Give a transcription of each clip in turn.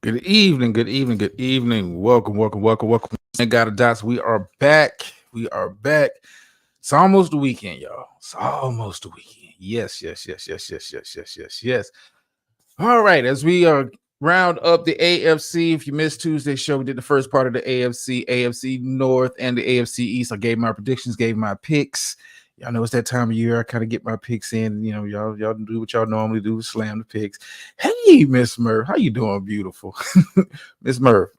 Good evening, good evening, good evening. Welcome. And got a dots. We are back. We are back. It's almost the weekend, y'all. It's almost the weekend. Yes. All right, as we round up the AFC. If you missed Tuesday's show, we did the first part of the AFC North, and the AFC East. I gave my predictions, gave my picks. Y'all know it's that time of year. I kind of get my picks in. You know, y'all do what y'all normally do, slam the picks. Hey, Miss Murph, how you doing, beautiful? Miss Murph,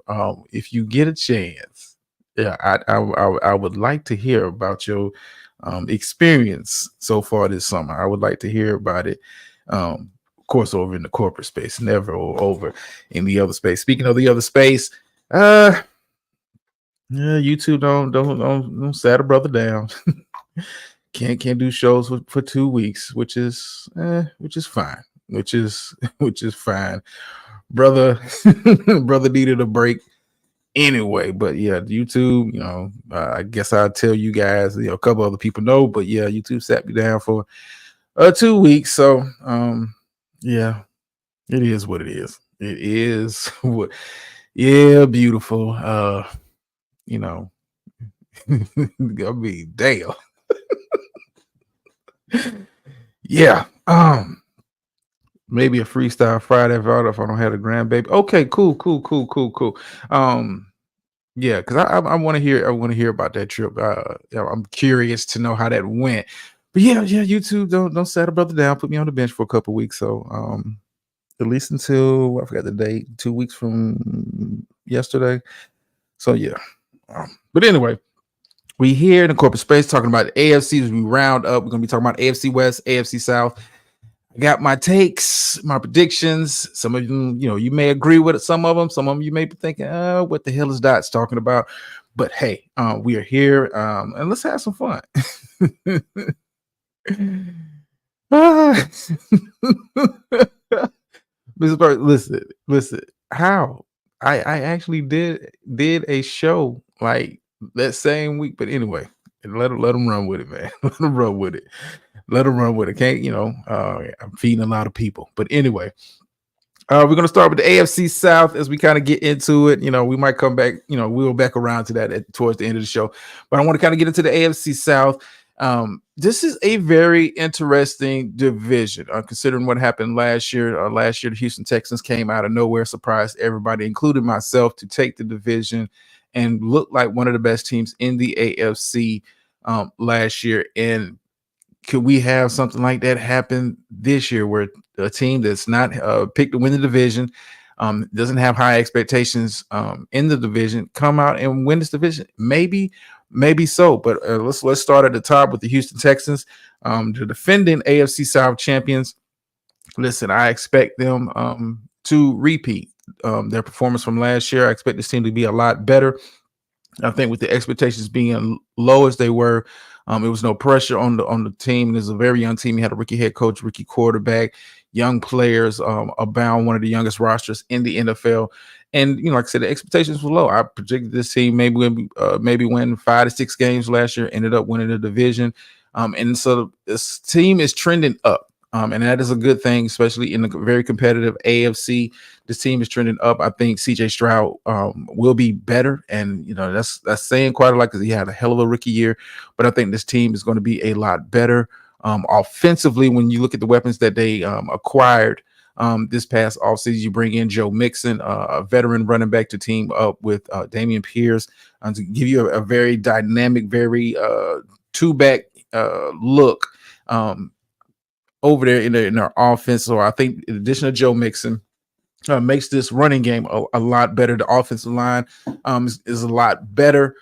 if you get a chance, yeah, I would like to hear about your experience so far this summer. I would like to hear about it. Of course, over in the corporate space, never over in the other space. Speaking of the other space, yeah, you two don't set a brother down. can't do shows for 2 weeks, which is fine, which is fine. Brother brother needed a break anyway, but yeah, YouTube, I guess I'll tell you guys, a couple other people know, but yeah, YouTube sat me down for 2 weeks. So yeah, it is what it is. It is what, yeah, beautiful. I mean, damn. Yeah. Maybe a freestyle Friday if I don't have a grandbaby. Okay, cool. Yeah, because I want to hear. I want to hear about that trip. I'm curious to know how that went. But yeah. YouTube, don't set a brother down. Put me on the bench for a couple weeks. So at least until I forgot the date. 2 weeks from yesterday. So yeah. But anyway, we here in the corporate space talking about the AFC as we round up. We're gonna be talking about AFC West, AFC South. I got my takes, my predictions. Some of them, you may agree with it. Some of them you may be thinking, what the hell is Dots talking about? But hey, we are here, and let's have some fun. Mrs. Bird, listen. How I actually did a show like that same week, but anyway, let them run with it, man. Let them run with it. Can't I'm feeding a lot of people, but anyway, we're gonna start with the AFC South as we kind of get into it. We might come back. We'll back around to that towards the end of the show, but I want to kind of get into the AFC South. This is a very interesting division, considering what happened last year. Last year, the Houston Texans came out of nowhere, surprised everybody, including myself, to take the division and look like one of the best teams in the AFC last year. And could we have something like that happen this year, where a team that's not picked to win the division, doesn't have high expectations in the division, come out and win this division? Maybe so, but let's start at the top with the Houston Texans, the defending AFC South champions. Listen, I expect them to repeat their performance from last year. I expect this team to be a lot better. I think with the expectations being low as they were, it was no pressure on the team. This is a very young team. You had a rookie head coach, rookie quarterback, young players, abound, one of the youngest rosters in the NFL. And like I said, the expectations were low. I predicted this team maybe win 5 to 6 games last year. Ended up winning the division, and so this team is trending up. And that is a good thing, especially in the very competitive AFC. This team is trending up. I think CJ Stroud will be better, and that's saying quite a lot because he had a hell of a rookie year. But I think this team is going to be a lot better offensively. When you look at the weapons that they acquired this past offseason, you bring in Joe Mixon, a veteran running back, to team up with Dameon Pierce to give you a very dynamic, very two-back look over there in their offense. So I think in addition to Joe Mixon, makes this running game a lot better. The offensive line is a lot better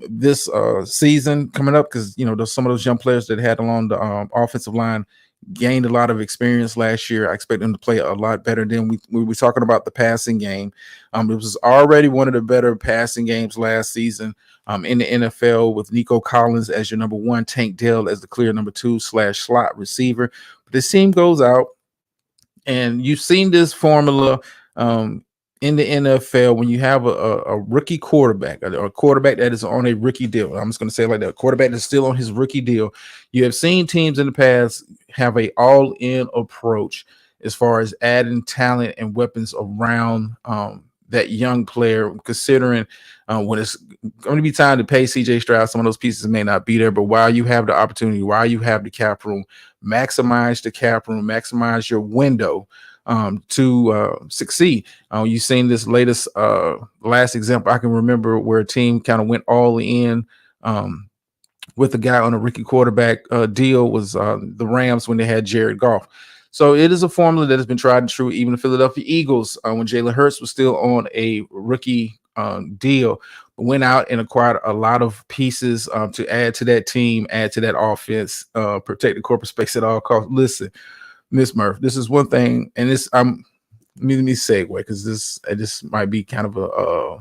this season coming up, because there's some of those young players that had along the offensive line gained a lot of experience last year. I expect them to play a lot better. Then we were talking about the passing game. It was already one of the better passing games last season in the NFL, with Nico Collins as your number one, Tank Dell as the clear number 2 / slot receiver. But this team goes out, and you've seen this formula in the NFL when you have a rookie quarterback, or a quarterback that is on a rookie deal. I'm just going to say it like that. A quarterback that's still on his rookie deal. You have seen teams in the past have a all-in approach, as far as adding talent and weapons around that young player, considering when it's going to be time to pay CJ Stroud, some of those pieces may not be there. But while you have the opportunity, while you have the cap room, maximize the cap room, maximize your window to succeed. You've seen this latest last example I can remember where a team kind of went all in with a guy on a rookie quarterback deal was the Rams when they had Jared Goff. So it is a formula that has been tried and true. Even the Philadelphia Eagles, when Jalen Hurts was still on a rookie deal, went out and acquired a lot of pieces to add to that team, add to that offense, protect the corporate space at all costs. Listen, Miss Murph, this is one thing, and this let me segue because this might be kind of a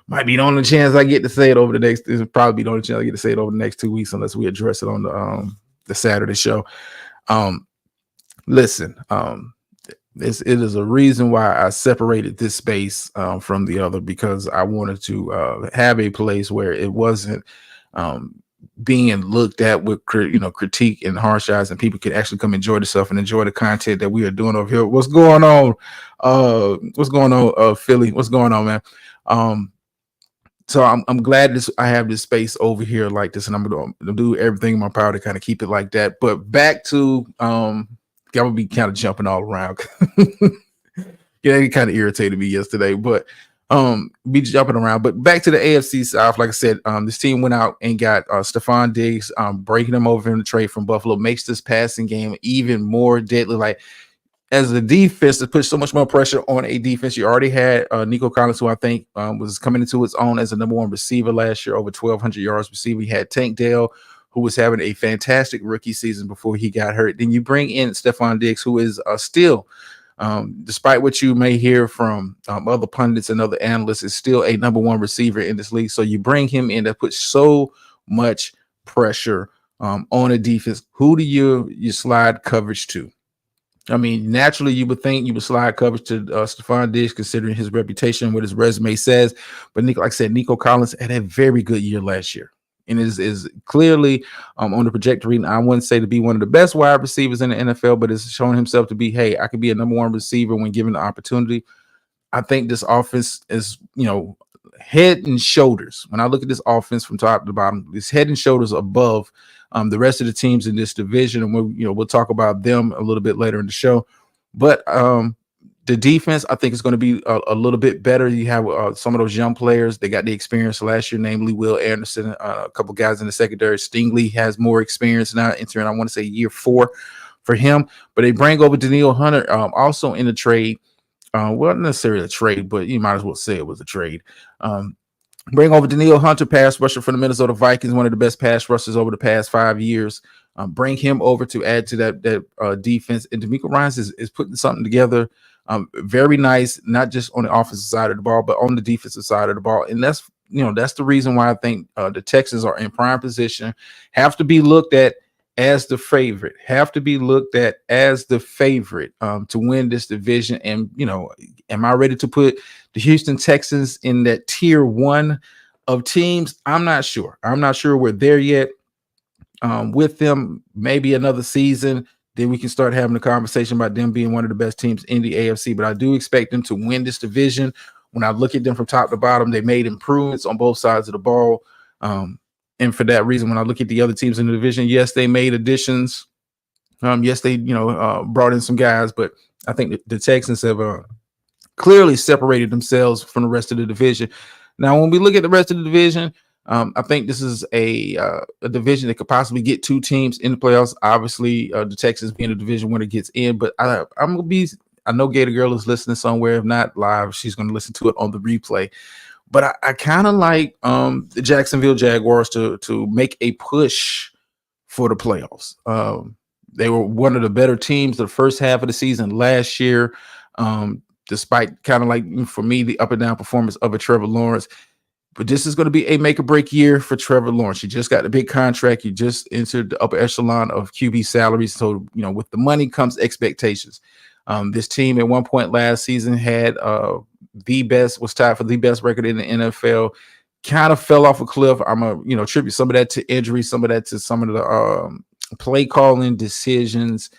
might be the only chance I get to say it over the next. This will probably be the only chance I get to say it over the next 2 weeks, unless we address it on the Saturday show. Listen, it is a reason why I separated this space from the other, because I wanted to have a place where it wasn't being looked at with critique and harsh eyes, and people could actually come enjoy themselves and enjoy the content that we are doing over here. What's going on? Philly? What's going on, man? So I'm glad I have this space over here like this, and I'm gonna do everything in my power to kind of keep it like that. But back to I would be kind of jumping all around. Yeah, it kind of irritated me yesterday, but be jumping around. But back to the AFC South, like I said, this team went out and got Stephon Diggs, breaking him over in the trade from Buffalo, makes this passing game even more deadly. Like, as the defense, to put so much more pressure on a defense. You already had Nico Collins, who I think was coming into his own as a number one receiver last year, over 1,200 yards receiver. You had Tank Dell, who was having a fantastic rookie season before he got hurt. Then you bring in Stephon Diggs, who is still, despite what you may hear from other pundits and other analysts, is still a number one receiver in this league. So you bring him in, that puts so much pressure on a defense. Who do you slide coverage to? I mean, naturally, you would think you would slide coverage to Stephon Diggs, considering his reputation, what his resume says. But like I said, Nico Collins had a very good year last year, and is clearly on the trajectory. I wouldn't say to be one of the best wide receivers in the NFL, but it's shown himself to be, hey, I could be a number one receiver when given the opportunity. I think this offense is, head and shoulders. When I look at this offense from top to bottom, it's head and shoulders above the rest of the teams in this division, and we'll talk about them a little bit later in the show. But the defense, I think, is going to be a little bit better. You have some of those young players. They got the experience last year, namely Will Anderson, a couple guys in the secondary. Stingley has more experience now, entering, I want to say, year 4 for him. But they bring over Danielle Hunter, also in the trade. Well, not necessarily a trade, but you might as well say it was a trade. Bring over Danielle Hunter, pass rusher for the Minnesota Vikings, one of the best pass rushers over the past 5 years. Bring him over to add to that defense. And DeMeco Ryans is putting something together very nice, not just on the offensive side of the ball, but on the defensive side of the ball. And that's the reason why I think the Texans are in prime position, have to be looked at as the favorite, to win this division. And, am I ready to put the Houston Texans in that tier 1 of teams? I'm not sure. We're there yet. With them, maybe another season, then we can start having a conversation about them being one of the best teams in the AFC. But I do expect them to win this division. When I look at them from top to bottom, they made improvements on both sides of the ball. And for that reason, when I look at the other teams in the division, yes, they made additions. Yes, they brought in some guys, but I think the Texans have clearly separated themselves from the rest of the division. Now, when we look at the rest of the division, I think this is a division that could possibly get 2 teams in the playoffs. Obviously, the Texans being a division winner gets in, but I'm gonna be. I know Gator Girl is listening somewhere. If not live, she's gonna listen to it on the replay. But I kind of like the Jacksonville Jaguars to make a push for the playoffs. They were one of the better teams the first half of the season last year, despite kind of like, for me, the up and down performance of a Trevor Lawrence. But this is going to be a make or break year for Trevor Lawrence. You just got a big contract. You just entered the upper echelon of QB salaries. So, with the money comes expectations. This team at one point last season had was tied for the best record in the NFL. Kind of fell off a cliff. I'm going to attribute some of that to injury, some of that to some of the play calling decisions.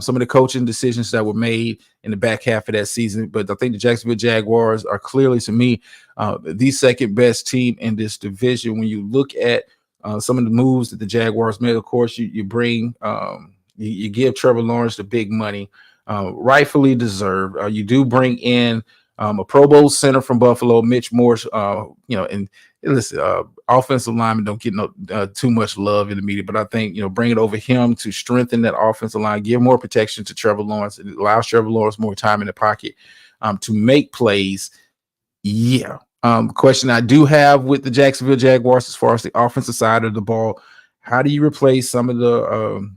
some of the coaching decisions that were made in the back half of that season. But I think the Jacksonville Jaguars are clearly, to me, the second best team in this division. When you look at some of the moves that the Jaguars made, of course, you bring you give Trevor Lawrence the big money, rightfully deserved. You do bring in a Pro Bowl center from Buffalo, Mitch Morse. And listen, offensive linemen don't get too much love in the media, but I think bring it over him to strengthen that offensive line, give more protection to Trevor Lawrence. It allows Trevor Lawrence more time in the pocket to make plays. Yeah. Question I do have with the Jacksonville Jaguars as far as the offensive side of the ball, how do you replace some of the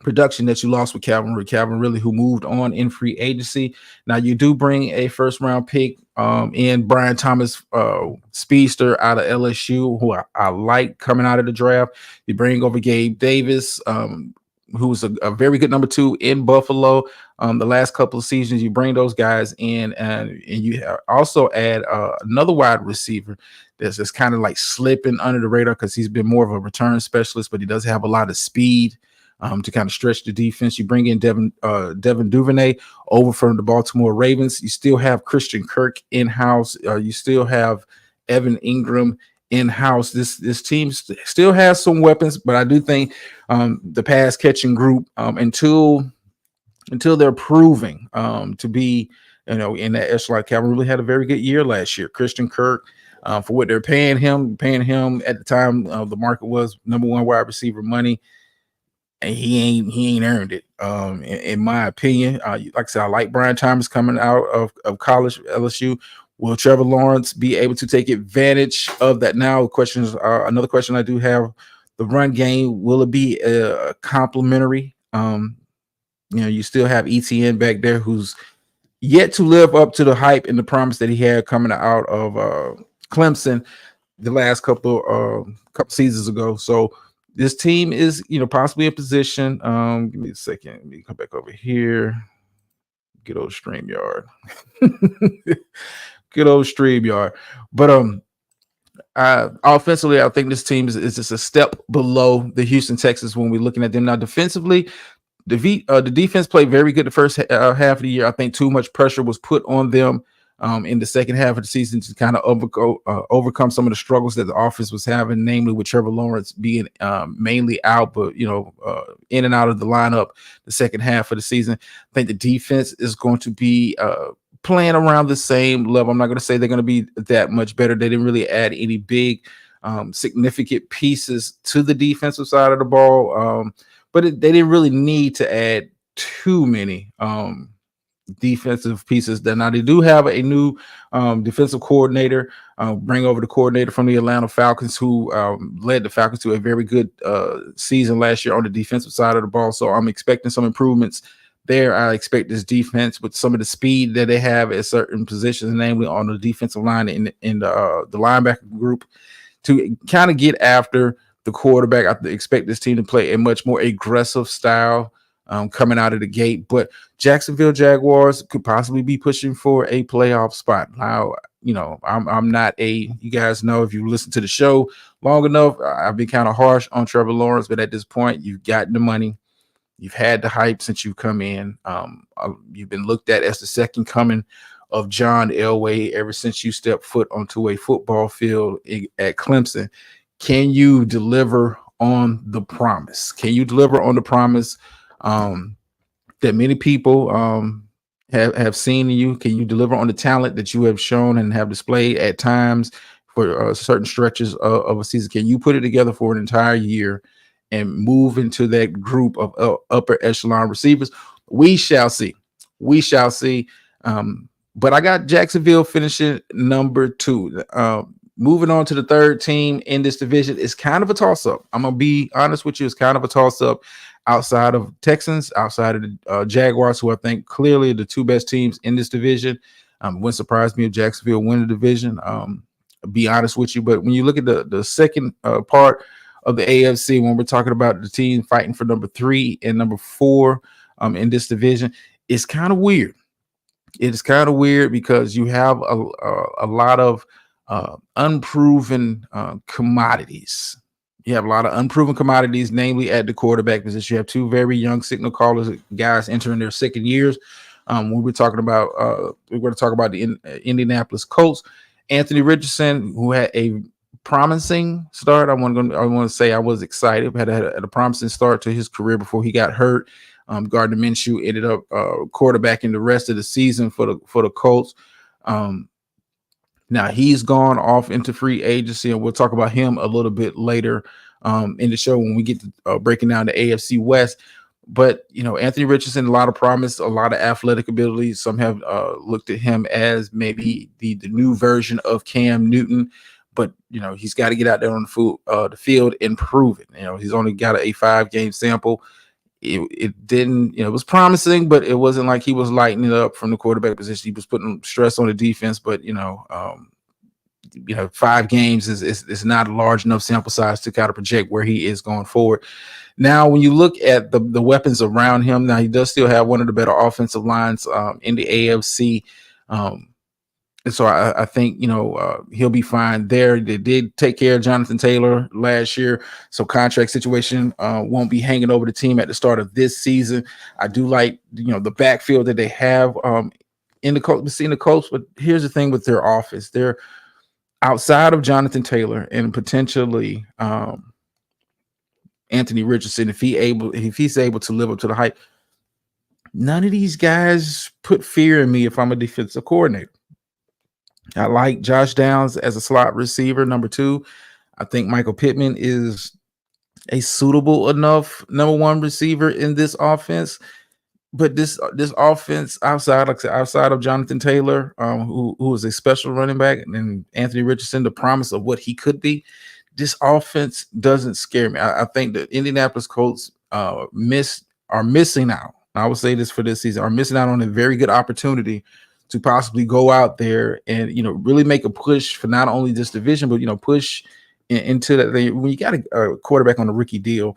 production that you lost with Calvin Ridley, who moved on in free agency? Now you do bring a first round pick in Brian Thomas, speedster out of LSU, who I like coming out of the draft. You bring over Gabe Davis, who's a very good number 2 in Buffalo. The last couple of seasons, you bring those guys in, and you also add another wide receiver that's just kind of like slipping under the radar because he's been more of a return specialist, but he does have a lot of speed to kind of stretch the defense. You bring in Devin Duvernay over from the Baltimore Ravens. You still have Christian Kirk in-house. You still have Evan Ingram in-house. This team still has some weapons, but I do think the pass catching group, until they're proving to be in that echelon. Calvin really had a very good year last year. Christian Kirk, for what they're paying him at the time, the market was number 1 wide receiver money, and he ain't earned it, in my opinion. Like I said, I like Brian Thomas coming out of college, LSU. Will Trevor Lawrence be able to take advantage of that? Now, another question I do have: the run game, will it be complementary? You still have ETN back there, who's yet to live up to the hype and the promise that he had coming out of Clemson the last couple seasons ago. So this team is, possibly in position. Give me a second. Let me come back over here. Good old StreamYard. Good old StreamYard. But offensively, I think this team is just a step below the Houston Texans when we're looking at them. Now, defensively, the defense played very good the first half of the year. I think too much pressure was put on them in the second half of the season to kind of overcome some of the struggles that the offense was having, namely with Trevor Lawrence being mainly out, but in and out of the lineup the second half of the season. I think the defense is going to be playing around the same level. I'm not going to say they're going to be that much better. They didn't really add any big significant pieces to the defensive side of the ball, but they didn't really need to add too many defensive pieces. Now they do have a new defensive coordinator, bring over the coordinator from the Atlanta Falcons, who led the Falcons to a very good season last year on the defensive side of the ball. So I'm expecting some improvements there. I expect this defense, with some of the speed that they have at certain positions, namely on the defensive line and in the linebacker group, to kind of get after the quarterback. I expect this team to play a much more aggressive style coming out of the gate. But Jacksonville Jaguars could possibly be pushing for a playoff spot. Now, I'm not you guys know, if you listen to the show long enough, I've been kind of harsh on Trevor Lawrence, but at this point, you've gotten the money. You've had the hype since you've come in. You've been looked at as the second coming of John Elway ever since you stepped foot onto a football field at Clemson. Can you deliver on the promise? Can you deliver on the promise that many people have seen in you? Can you deliver on the talent that you have shown and have displayed at times for certain stretches of a season? Can you put it together for an entire year and move into that group of upper echelon receivers? We shall see. We shall see. But I got Jacksonville finishing number 2. Moving on to the third team in this division, is kind of a toss-up. I'm going to be honest with you. It's kind of a toss-up outside of Texans, outside of the Jaguars, who I think clearly are the 2 best teams in this division. Wouldn't surprise me if Jacksonville win the division. I'll be honest with you. But when you look at the second part of the AFC, when we're talking about the team fighting for number 3 and number 4 in this division, it's kind of weird. It's kind of weird because you have a lot of unproven commodities You have a lot of unproven commodities, namely at the quarterback position. You have two very young signal callers, guys entering their second years. When we're talking about, we're going to talk about the Indianapolis Colts. Anthony Richardson, who had a promising start. I want to say I was excited. Had a promising start to his career before he got hurt. Gardner Minshew ended up quarterbacking the rest of the season for the Colts. Now he's gone off into free agency, and we'll talk about him a little bit later in the show when we get to breaking down the AFC West. But Anthony Richardson, a lot of promise, a lot of athletic ability. Some have looked at him as maybe the new version of Cam Newton, but he's got to get out there on the field and prove it. He's only got a 5-game sample. It didn't, it was promising, but it wasn't like he was lighting it up from the quarterback position. He was putting stress on the defense, but 5 games is not a large enough sample size to kind of project where he is going forward. Now, when you look at the weapons around him, now he does still have one of the better offensive lines in the AFC. And so I think, he'll be fine there. They did take care of Jonathan Taylor last year, so contract situation won't be hanging over the team at the start of this season. I do like, the backfield that they have in the Colts, but here's the thing with their offense. They're outside of Jonathan Taylor and potentially Anthony Richardson, if he's able to live up to the hype, none of these guys put fear in me if I'm a defensive coordinator. I like Josh Downs as a slot receiver, number 2. I think Michael Pittman is a suitable enough number 1 receiver in this offense. But this offense outside of Jonathan Taylor, who is a special running back, and Anthony Richardson, the promise of what he could be, this offense doesn't scare me. I think the Indianapolis Colts are missing out. I would say this for this season, are missing out on a very good opportunity to possibly go out there and really make a push for not only this division, but push into that. When you got a quarterback on a rookie deal,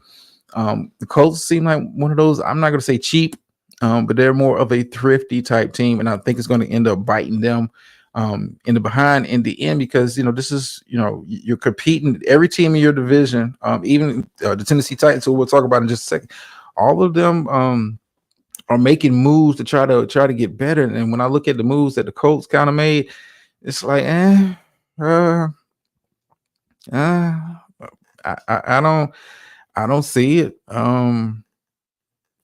the Colts seem like one of those. I'm not going to say cheap, but they're more of a thrifty type team, and I think it's going to end up biting them in the behind in the end, because this is you're competing every team in your division, even the Tennessee Titans, who we'll talk about in just a second. All of them are making moves to try to get better. And when I look at the moves that the Colts kind of made, it's like, I don't see it. I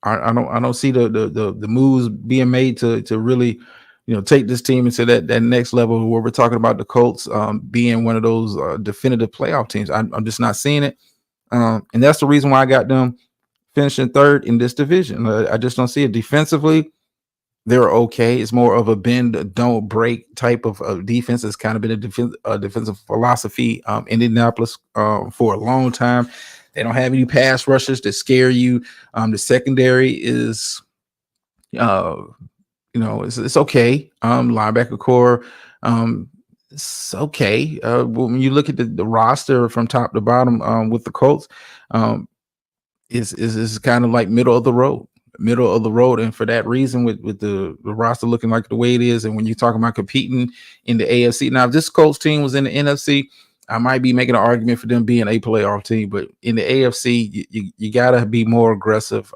don't see the moves being made to really take this team into that next level where we're talking about the Colts being one of those definitive playoff teams. I'm just not seeing it, and that's the reason why I got them finishing third in this division. I just don't see it. Defensively, they're okay. It's more of a bend, don't break type of defense. It's kind of been a defensive philosophy in Indianapolis for a long time. They don't have any pass rushers that scare you. The secondary is, it's okay. Linebacker core, it's okay. When you look at the roster from top to bottom with the Colts, is kind of like middle of the road. And for that reason, with the roster looking like the way it is, and when you're talking about competing in the AFC, now if this Colts team was in the NFC, I might be making an argument for them being a playoff team. But in the AFC, you gotta be more aggressive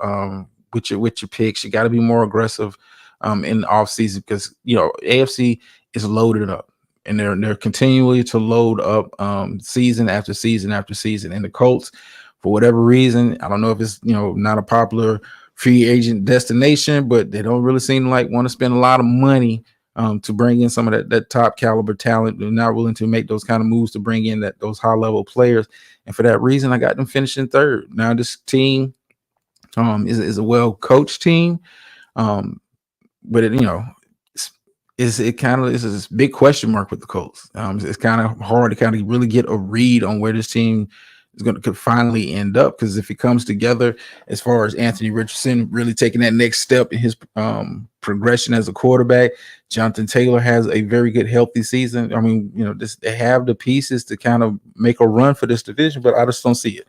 with your picks. You gotta be more aggressive in the offseason, because AFC is loaded up, and they're continually to load up season after season after season. And the Colts, for whatever reason, I don't know if it's not a popular free agent destination, but they don't really seem like want to spend a lot of money to bring in some of that top caliber talent. They're not willing to make those kind of moves to bring in those high level players. And for that reason, I got them finishing third. Now this team is a well coached team, but it kind of is this big question mark with the Colts. It's kind of hard to kind of really get a read on where this team could finally end up, because if it comes together as far as Anthony Richardson really taking that next step in his progression as a quarterback, Jonathan Taylor has a very good healthy season. I mean, they have the pieces to kind of make a run for this division, but I just don't see it.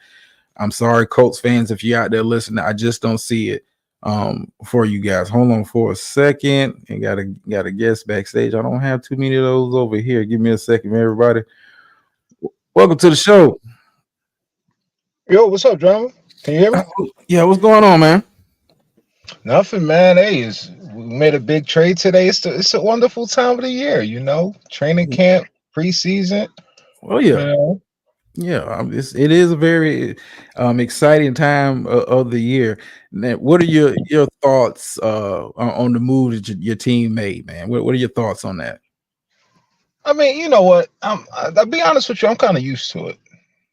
I'm sorry, Colts fans, if you're out there listening, I just don't see it for you guys. Hold on for a second. And got a guest backstage. I don't have too many of those over here. Give me a second, everybody. Welcome to the show. Yo, what's up, drama? Can you hear me? Yeah, what's going on, man? Nothing, man. Hey, we made a big trade today. It's a wonderful time of the year, Training camp, preseason, Well, you yeah, know. yeah. It is a very exciting time of the year. Now, what are your thoughts on the move that your team made, man? What are your thoughts on that? I mean, you know what? I'll be honest with you. I'm kind of used to it,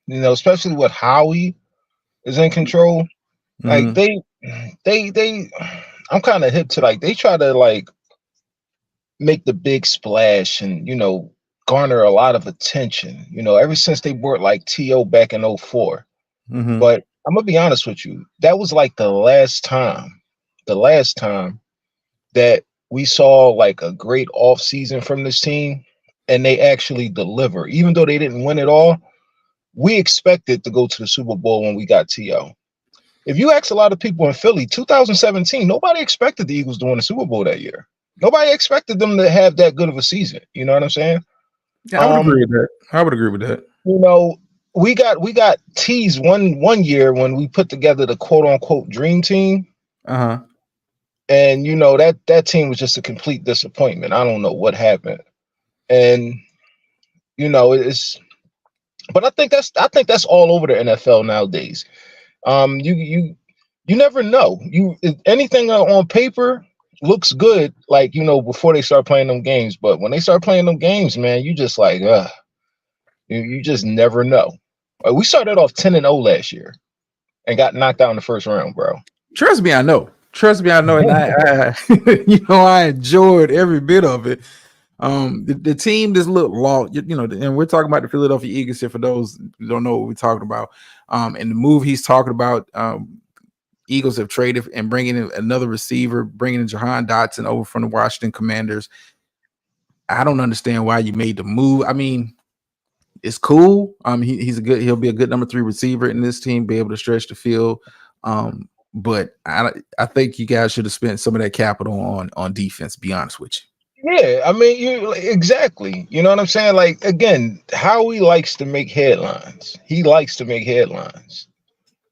especially with Howie is in control. Like Hmm. they. I'm kind of hip to like they try to like make the big splash and garner a lot of attention. Ever since they brought like To back in '04. Hmm. But I'm gonna be honest with you. That was like the last time that we saw like a great off season from this team, and they actually deliver. Even though they didn't win it all, we expected to go to the Super Bowl when we got To. If you ask a lot of people in Philly, 2017, nobody expected the Eagles to win the Super Bowl that year. Nobody expected them to have that good of a season. You know what I'm saying? Yeah, I would Um, agree with that. I would agree with that. you know, we got teased one year when we put together the quote unquote dream team, Uh huh. and that team was just a complete disappointment. I don't know what happened, and it's. But I think that's all over the NFL nowadays. You never know. Anything on paper looks good, like before they start playing them games, but when they start playing them games, man, you just like, you just never know. We started off 10-0 last year and got knocked out in the first round, bro. Trust me, I know. Trust me, I know, and I I enjoyed every bit of it. The team just looked lost, and we're talking about the Philadelphia Eagles here for those who don't know what we're talking about. And the move he's talking about, Eagles have traded and bringing in another receiver, bringing in Jahan Dotson over from the Washington Commanders. I don't understand why you made the move. I mean, it's cool. He'll be a good number three receiver in this team, be able to stretch the field. But I think you guys should have spent some of that capital on defense. Be honest with Yeah, I mean, you exactly. You know what I'm saying? Like again, Howie likes to make headlines. He likes to make headlines,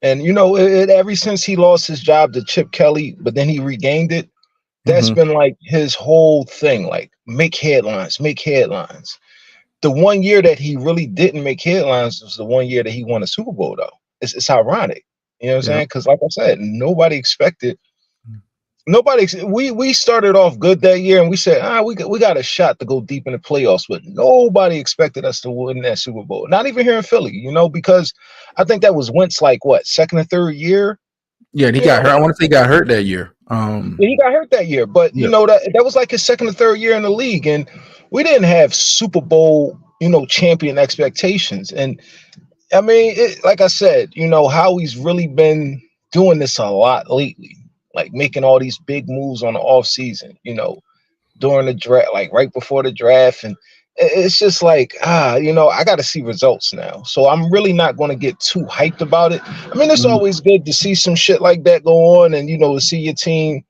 and ever since he lost his job to Chip Kelly, but then he regained it. you. That's Hmm. been like his whole thing. Like make headlines, make headlines. The one year that he really didn't make headlines was the one year that he won a Super Bowl, though. It's ironic, you know what I'm Yeah. saying? Because like I said, we started off good that year, and we said, we got a shot to go deep in the playoffs, but nobody expected us to win that Super Bowl. Not even here in Philly, because I think that was Wentz like what second or third year, Yeah, and he you got know. hurt. I want to say he got hurt that year. Yeah, he got hurt that year, but Yeah. that was like his second or third year in the league, and we didn't have Super Bowl, champion expectations. And I mean, like I said, how he's really been doing this a lot lately, like making all these big moves on the off season, during the draft, like right before the draft, and it's just like I got to see results now. So I'm really not going to get too hyped about it. I mean, it's Mhm. always good to see some shit like that go on, and to see your team,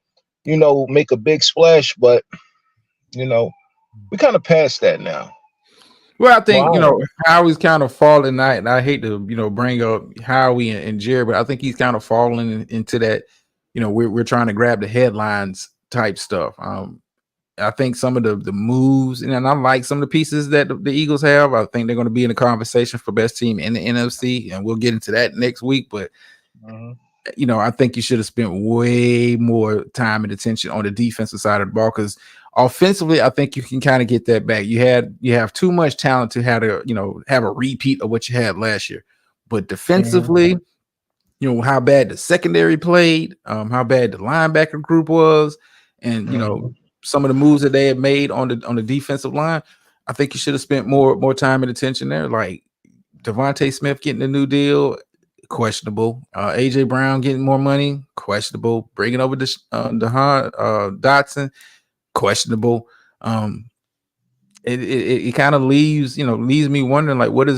make a big splash. But you know, we kind of past that now. Well, I Well, think I am. Howie's kind of falling. I hate to bring up Howie and Jerry, but I think he's kind of falling into that. We're trying to grab the headlines type stuff. I think some of the moves, and I like some of the pieces that the Eagles have. I think they're going to be in the conversation for best team in the NFC, and we'll get into that next week. But Mhm. I think you should have spent way more time and attention on the defensive side of the ball because offensively, I think you can kind of get that back. You have too much talent to have have a repeat of what you had last year. But Mhm. defensively, how bad the secondary played, how bad the linebacker group was, and Mhm. some of the moves that they had made on the defensive line. I think you should have spent more time and attention there. Like Devontae Smith getting a new deal, questionable. AJ Brown getting more money, questionable. Bringing over DeHaan Dotson, questionable. Um, it kind of leaves me wondering like what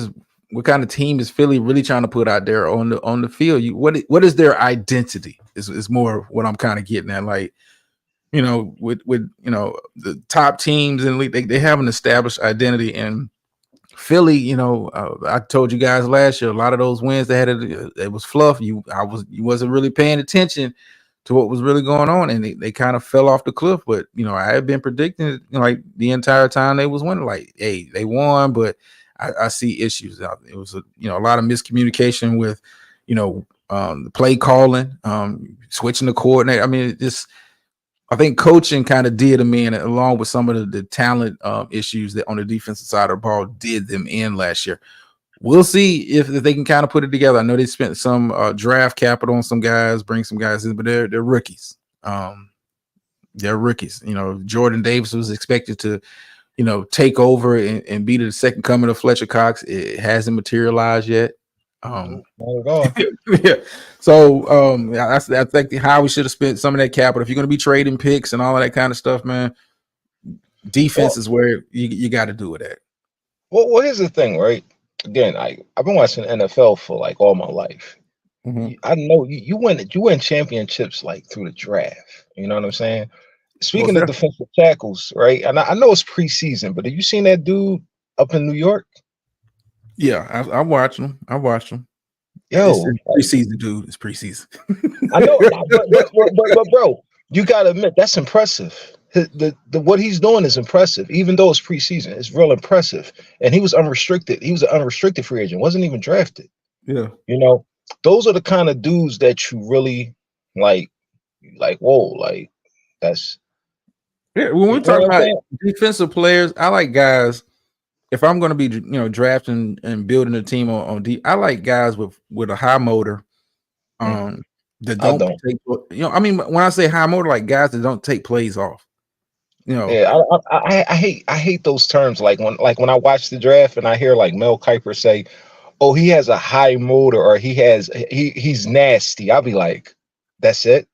kind of team is Philly really trying to put out there on the field? What is their identity? Is more what I'm kind of getting at. Like with the top teams in the league, they have an established identity, and Philly, I told you guys last year, a lot of those wins they had, it was fluff. You wasn't really paying attention to what was really going on, and they kind of fell off the cliff. But I had been predicting it, like the entire time they was winning. Like, hey, they won, but I see issues out there. It was a lot of miscommunication with the play calling, switching the coordinator. I mean, I think coaching kind of did them in, along with some of the talent issues that on the defensive side of the ball did them in last year. We'll see if they can kind of put it together. I know they spent some draft capital on some guys, bring some guys in, but they're rookies. They're rookies. Jordan Davis was expected to, take over and be the second coming of Fletcher Cox. It hasn't materialized yet. Yeah. So I think how we should have spent some of that capital. If you're going to be trading picks and all of that kind of stuff, man, defense is where you got to do it at. Well, here's the thing, right? Again, I've been watching NFL for like all my life. Mm-hmm. I know you win championships like through the draft. You know what I'm saying? Speaking of defensive tackles, right? And I know it's preseason, but have you seen that dude up in New York? Yeah, I'm watching him. I watched him. Yo, it's preseason, dude. It's preseason. I know, but bro, you gotta admit that's impressive. The what he's doing is impressive, even though it's preseason. It's real impressive. And he was unrestricted. He was an unrestricted free agent. Wasn't even drafted. Yeah. Those are the kind of dudes that you really like. Whoa, like that's. Yeah, when we talk about defensive players, I like guys. If I'm going to be, drafting and building a team on D, I like guys with a high motor, that don't take. I mean, when I say high motor, like guys that don't take plays off. Yeah, I hate those terms. Like when I watch the draft and I hear like Mel Kiper say, "Oh, he has a high motor," or he's nasty. I'll be like, "That's it."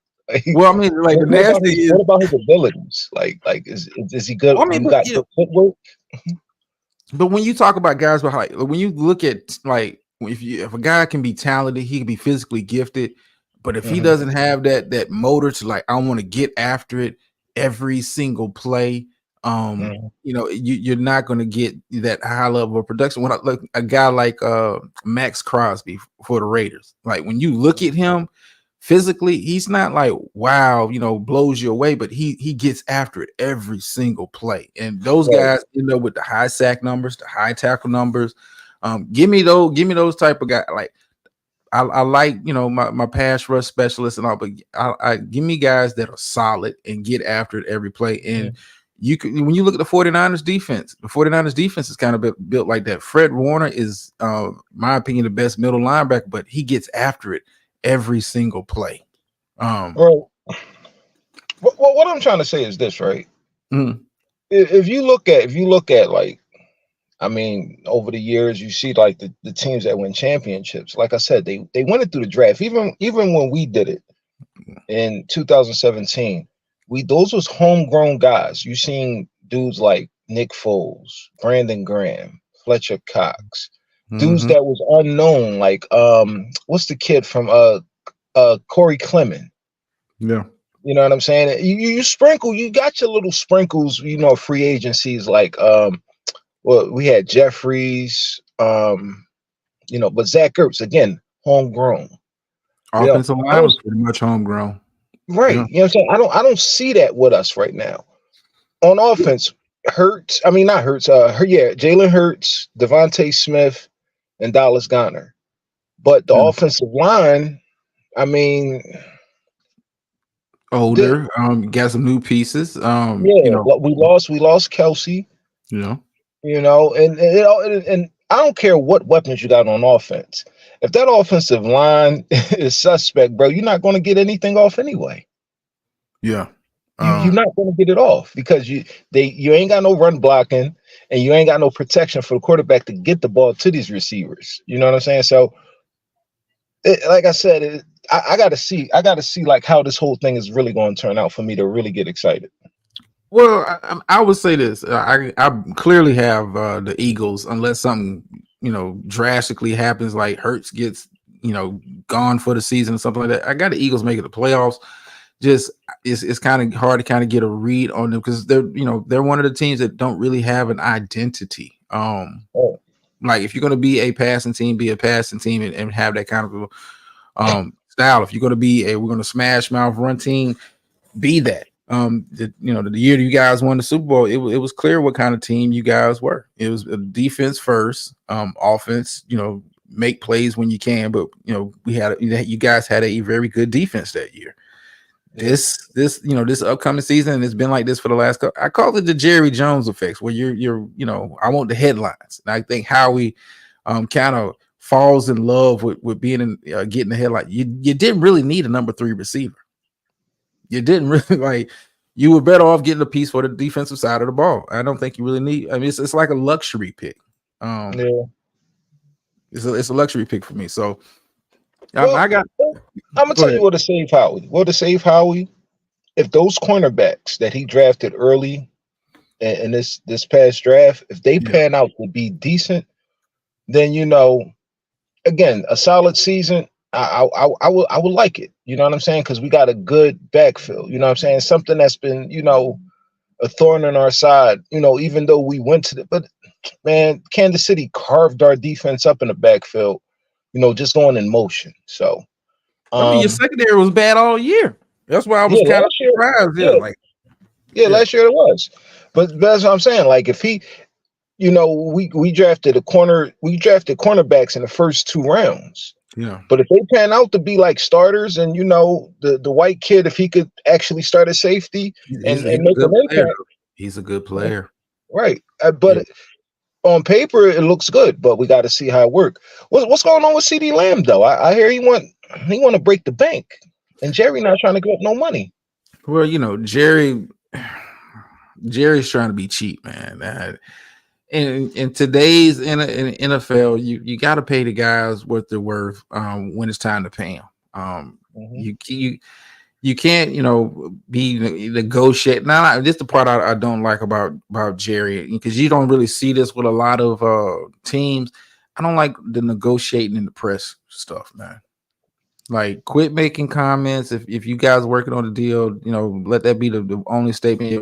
Well, I mean, like what about his abilities? Like is he good? Well, I mean, got good footwork. But when you talk about guys with when you look at like if a guy can be talented, he can be physically gifted, but if he doesn't have that motor to like, I want to get after it every single play, you're not going to get that high level of production. When I look a guy like Max Crosby for the Raiders, like when you look at him physically, he's not like wow, blows you away, but he gets after it every single play. And those guys end up with the high sack numbers, the high tackle numbers. Give me those type of guys. Like I like my pass rush specialists and all, but I give me guys that are solid and get after it every play. And when you look at the 49ers defense, is kind of built like that. Fred Warner is, my opinion, the best middle linebacker, but he gets after it every single play. Well, what I'm trying to say is this, right? Mm-hmm. If you look at like, I mean, over the years, you see like the teams that win championships. Like I said, they went it through the draft. Even when we did it in 2017, those was homegrown guys. You seen dudes like Nick Foles, Brandon Graham, Fletcher Cox, dudes that was unknown. Like what's the kid from Corey Clement? Yeah. You know what I'm saying? You sprinkle, you got your little sprinkles, free agencies like well, we had Jeffries, but Zach Ertz, again, homegrown. Offensive line was pretty much homegrown. Right. Yeah. You know what I'm saying? I don't see that with us right now. On offense, Jalen Hurts, Devontae Smith, and Dallas Goedert. But the offensive line, I mean, older, got some new pieces. we lost Kelsey. Yeah. And I don't care what weapons you got on offense. If that offensive line is suspect, bro, you're not going to get anything off anyway. Yeah. You're not going to get it off because you ain't got no run blocking and you ain't got no protection for the quarterback to get the ball to these receivers. You know what I'm saying? So, like I said, I got to see like how this whole thing is really going to turn out for me to really get excited. Well, I would say this. I clearly have the Eagles, unless something drastically happens, like Hurts gets gone for the season or something like that. I got the Eagles making the playoffs. Just it's kind of hard to kind of get a read on them because they're one of the teams that don't really have an identity. Like if you're going to be a passing team, be a passing team and have that kind of style. If you're going to be we're going to smash mouth run team, be that. The year you guys won the Super Bowl, it was clear what kind of team you guys were. It was a defense first, offense. Make plays when you can, but you guys had a very good defense that year. This upcoming season, it's been like this for the last couple. I call it the Jerry Jones effects, where you're I want the headlines. And I think Howie kind of falls in love with being in getting the headline. You didn't really need a number 3 receiver. You didn't really you were better off getting a piece for the defensive side of the ball. I don't think you really need. I mean, it's like a luxury pick. It's a luxury pick for me. So I'm gonna tell you what to save Howie. What to save Howie? If those cornerbacks that he drafted early in this past draft, if they pan out to be decent, then again, a solid season, I would like it. You know what I'm saying? Because we got a good backfield. You know what I'm saying? Something that's been a thorn in our side. Even though we went to but man, Kansas City carved our defense up in the backfield. Just going in motion. So, I mean, your secondary was bad all year. That's why I was kind of surprised. Last year it was. But that's what I'm saying. Like if he, we drafted cornerbacks in the first 2 rounds. Yeah. But if they pan out to be like starters, and the white kid, if he could actually start at safety and make an impact, he's a good player. Right. But on paper it looks good, but we got to see how it works. What's going on with CeeDee Lamb though? I hear he want to break the bank, and Jerry not trying to give up no money. Well, Jerry's trying to be cheap, man. In today's in NFL, you got to pay the guys what they're worth when it's time to pay them. You can't, be negotiating. Now, this is the part I don't like about Jerry, because you don't really see this with a lot of teams. I don't like the negotiating in the press stuff, man. Like, quit making comments. If you guys working on the deal, let that be the only statement.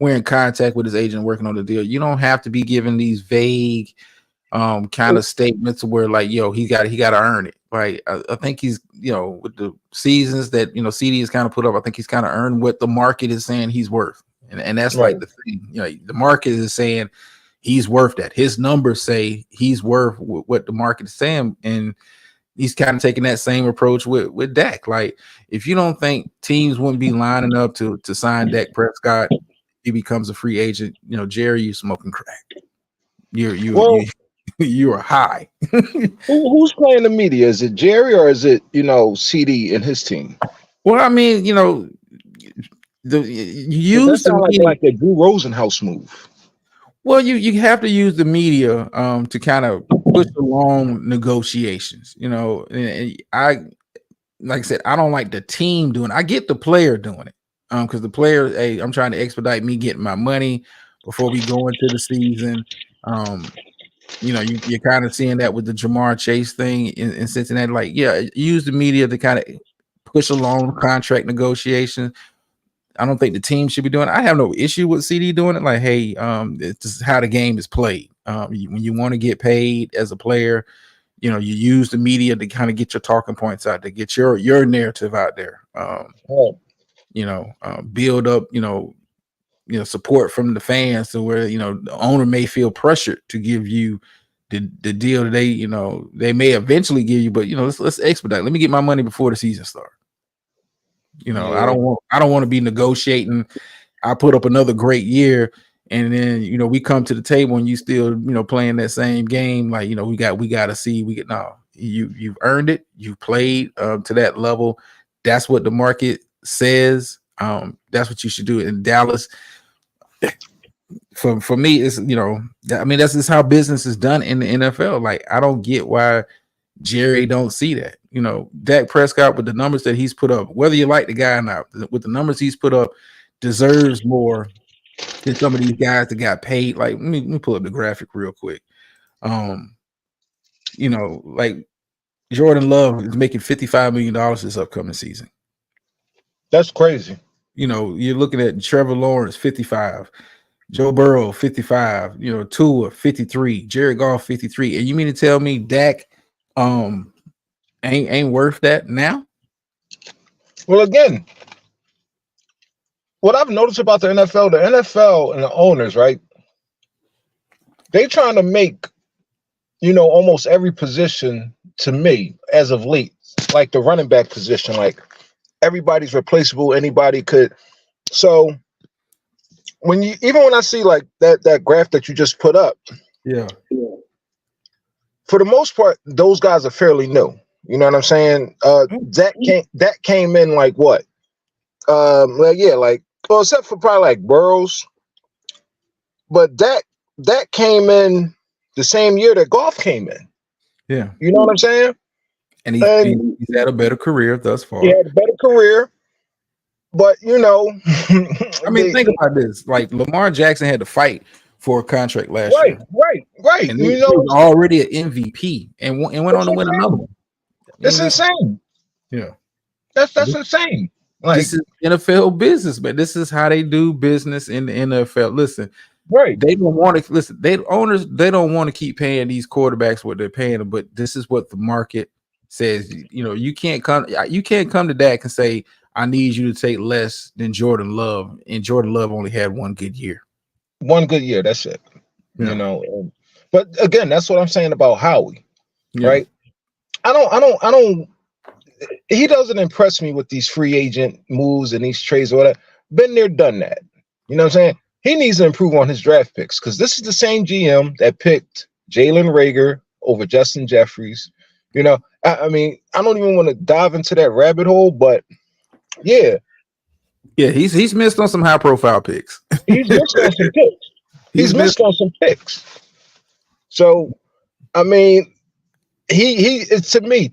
We're in contact with his agent working on the deal. You don't have to be giving these vague kind of statements where he got to earn it. Like I think he's with the seasons that CD has kind of put up, I think he's kind of earned what the market is saying he's worth, and that's right. Like the thing. The market is saying he's worth that. His numbers say he's worth what the market is saying, and he's kind of taking that same approach with Dak. Like if you don't think teams wouldn't be lining up to sign Dak Prescott, he becomes a free agent. Jerry, you smoking crack. You are high. Who's playing the media? Is it Jerry or is it CD and his team? Well, I mean, you use the media like a Drew Rosenhaus move. Well, you have to use the media to kind of push along negotiations. And I like I said, I don't like the team doing it. I get the player doing it because the player, hey, I'm trying to expedite me getting my money before we go into the season. You're kind of seeing that with the Jamar Chase thing in Cincinnati. Like, use the media to kind of push along contract negotiations. I don't think the team should be doing it. I have no issue with CD doing it. Like, hey, this is how the game is played. When you want to get paid as a player, you use the media to kind of get your talking points out, to get your narrative out there. Build up, support from the fans to where, the owner may feel pressured to give you the deal that they may eventually give you, but let's expedite. Let me get my money before the season starts. I don't want to be negotiating. I put up another great year, and then we come to the table and you still playing that same game. Like we got to see you've earned it. You've played to that level. That's what the market says. That's what you should do in Dallas. For me, it's that's just how business is done in the NFL. Like I don't get why Jerry don't see that. Dak Prescott with the numbers that he's put up, whether you like the guy or not, with the numbers he's put up, deserves more than some of these guys that got paid. Like let me pull up the graphic real quick. Like Jordan Love is making $55 million this upcoming season. That's crazy. You're looking at Trevor Lawrence, 55. Joe Burrow 55, Tua 53, Jared Goff 53. And you mean to tell me Dak ain't worth that now? Well, again, what I've noticed about the NFL and the owners, right? They trying to make, almost every position, to me, as of late, like the running back position, like everybody's replaceable, anybody could. So when I see like that graph that you just put up, Yeah. for the most part, those guys are fairly new. You know what I'm saying? That came in like what? Well, except for probably like Burrows, but that came in the same year that Goff came in. Yeah. You know what I'm saying? And he's had a better career thus far. He had a better career, but I mean, think about this. Like Lamar Jackson had to fight for a contract last year. Right. And he was already an MVP and went on to win another one. It's insane. Yeah. That's insane. Like, this is NFL business, man. This is how they do business in the NFL. Listen, right. They don't want to listen. They don't want to keep paying these quarterbacks what they're paying them, but this is what the market says. You can't come to Dak and say, I need you to take less than Jordan Love. And Jordan Love only had one good year. One good year, that's it. Yeah. But again, that's what I'm saying about Howie. Yeah. Right? I don't he doesn't impress me with these free agent moves and these trades or whatever. Been there, done that. You know what I'm saying? He needs to improve on his draft picks because this is the same GM that picked Jalen Reagor over Justin Jeffries. I mean, I don't even want to dive into that rabbit hole, but yeah, he's missed on some high profile picks. He's missed on some picks. He's missed on some picks. So, I mean, to me,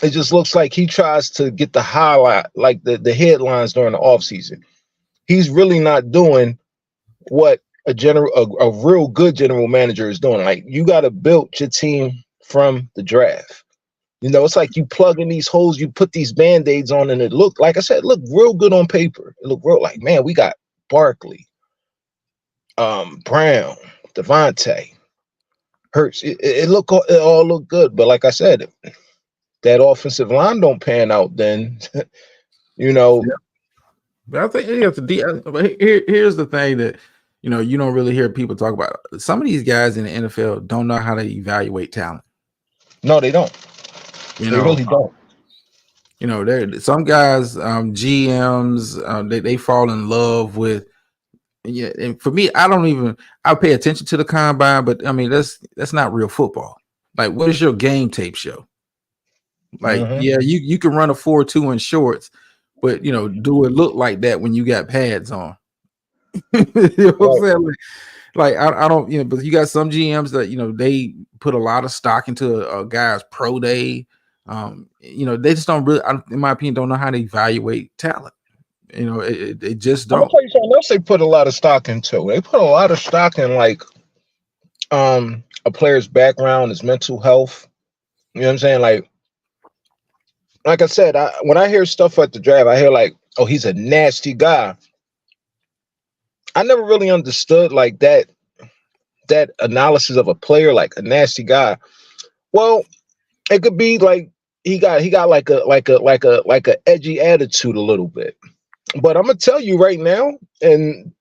it just looks like he tries to get the highlight, like the headlines during the offseason. He's really not doing what a real good general manager is doing. Like, you got to build your team from the draft. It's like you plug in these holes, you put these band-aids on, and it looked, like I said, real good on paper. It looked real like, man, we got Barkley, Brown, Devontae, Hurts. It all looked good. But like I said, that offensive line don't pan out, then, Yeah. But I think here's the thing that, you don't really hear people talk about. Some of these guys in the NFL don't know how to evaluate talent. No, they don't. They really don't. There some guys, GMs, they fall in love with. Yeah, and for me, I pay attention to the combine, but I mean that's not real football. Like, what is your game tape show? Like, yeah, you can run a 4.2 in shorts, but do it look like that when you got pads on? You know what I'm saying? Like I don't, but you got some GMs that they put a lot of stock into a guy's pro day. They just don't really, in my opinion, don't know how to evaluate talent. It just don't. I'm gonna tell you something else they put a lot of stock into. They put a lot of stock in like a player's background, his mental health. You know what I'm saying? Like I said, when I hear stuff at the draft, I hear like, oh, he's a nasty guy. I never really understood like that analysis of a player, like a nasty guy. Well, it could be like he got like a edgy attitude a little bit. But I'm gonna tell you right now, and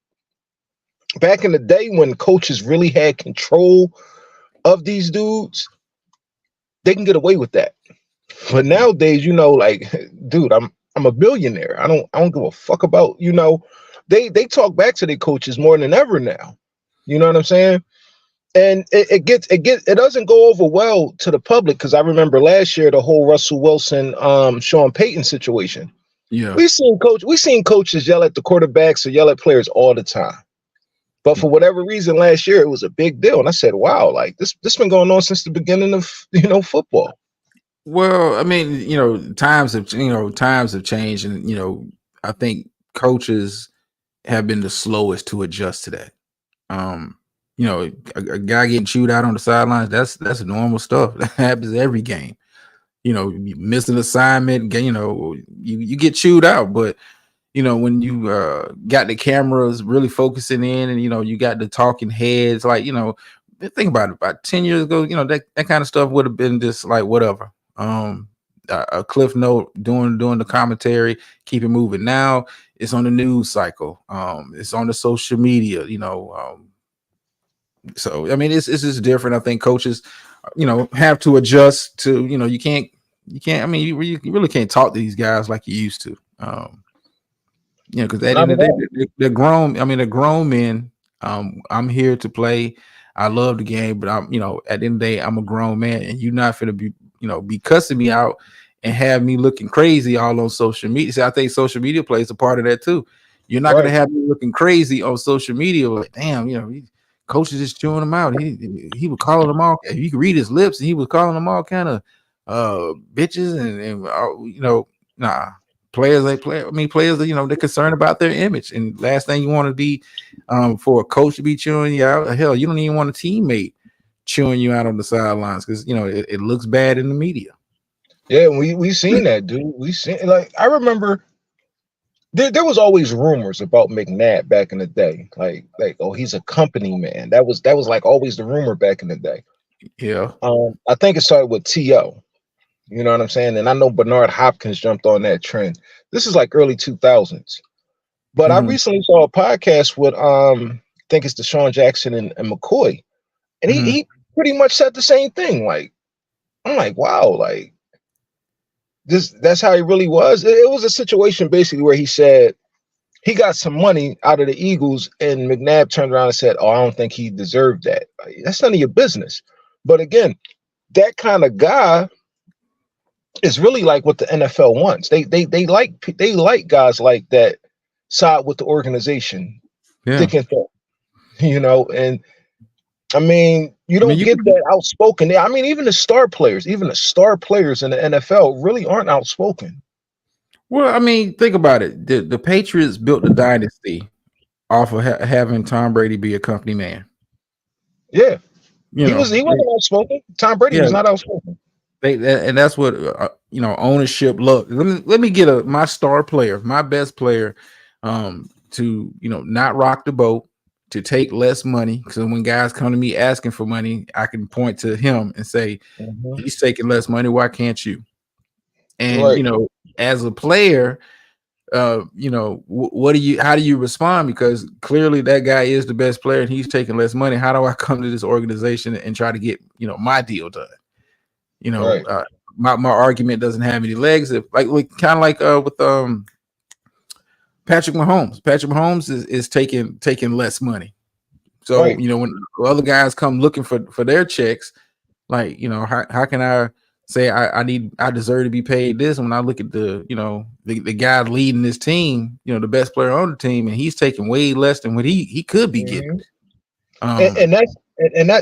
back in the day when coaches really had control of these dudes, they can get away with that. But nowadays, like, dude, I'm a billionaire. I don't give a fuck about, they talk back to their coaches more than ever now. You know what I'm saying? And it doesn't go over well to the public, because I remember last year the whole Russell Wilson, Sean Payton situation. Yeah, we seen coaches yell at the quarterbacks or yell at players all the time. But for whatever reason, last year it was a big deal, and I said, "Wow, like this been going on since the beginning of football." Well, I mean, times have changed, and I think coaches have been the slowest to adjust to that. A guy getting chewed out on the sidelines, that's normal stuff. That happens every game. You miss an assignment, you get chewed out, but when you got the cameras really focusing in, and you got the talking heads, like think about it. About 10 years ago, that kind of stuff would have been just like whatever. A cliff note doing the commentary, keep it moving. Now it's on the news cycle. It's on the social media. So I mean, it's just different. I think coaches, have to adjust to. You can't. I mean, you really can't talk to these guys like you used to. Because at the end of the day, they're grown. I mean, they're grown men. I'm here to play. I love the game, but at the end of the day, I'm a grown man, and you're not gonna be cussing me out and have me looking crazy all on social media. See, I think social media plays a part of that too. You're not gonna have me looking crazy on social media, like, damn, coaches just chewing him out. He was calling them all. You can read his lips, and he was calling them all kind of bitches and nah. Players ain't play. I mean, players, they're concerned about their image, and last thing you want to be for a coach to be chewing you out. Hell, you don't even want a teammate chewing you out on the sidelines because it looks bad in the media. Yeah, we seen that, dude. We seen, like, I remember there was always rumors about McNabb back in the day, like oh, he's a company man. That was like always the rumor back in the day. Yeah. I think it started with T.O. You know what I'm saying? And I know Bernard Hopkins jumped on that trend. This is like early 2000s. But I recently saw a podcast with I think it's Deshaun Jackson and McCoy. And he pretty much said the same thing. Like, I'm like, wow, like that's how he really was. It was a situation basically where he said he got some money out of the Eagles, and McNabb turned around and said, oh, I don't think he deserved that. Like, that's none of your business. But again, that kind of guy is really like what the NFL wants. They like guys like that side with the organization, thick and thin, and I mean, you don't get that outspoken. I mean, even the star players in the NFL really aren't outspoken. Well, I mean, think about it. The Patriots built the dynasty off of having Tom Brady be a company man. Yeah, he wasn't outspoken. Tom Brady was not outspoken. And that's what ownership look. Let me get my star player, my best player, to not rock the boat, to take less money. Because when guys come to me asking for money, I can point to him and say, he's taking less money. Why can't you? And as a player, what do you? How do you respond? Because clearly that guy is the best player and he's taking less money. How do I come to this organization and try to get my deal done? My argument doesn't have any legs. If kind of like with Patrick Mahomes. Patrick Mahomes is taking less money. So when other guys come looking for their checks, like how can I say I deserve to be paid this when I look at the guy leading this team, the best player on the team, and he's taking way less than what he could be getting. And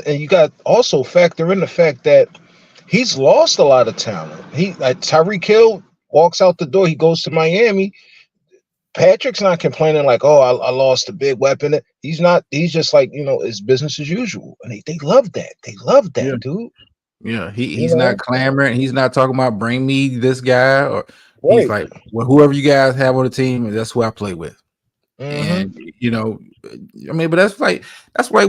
you got also factor in the fact that he's lost a lot of talent. Tyreek Hill walks out the door. He goes to Miami. Patrick's not complaining like, oh, I lost a big weapon. He's not. He's just like, it's business as usual. And they love that. They love that, dude. Yeah, he's not clamoring. He's not talking about bring me this guy. Or he's like, well, whoever you guys have on the team, that's who I play with. And I mean, but that's like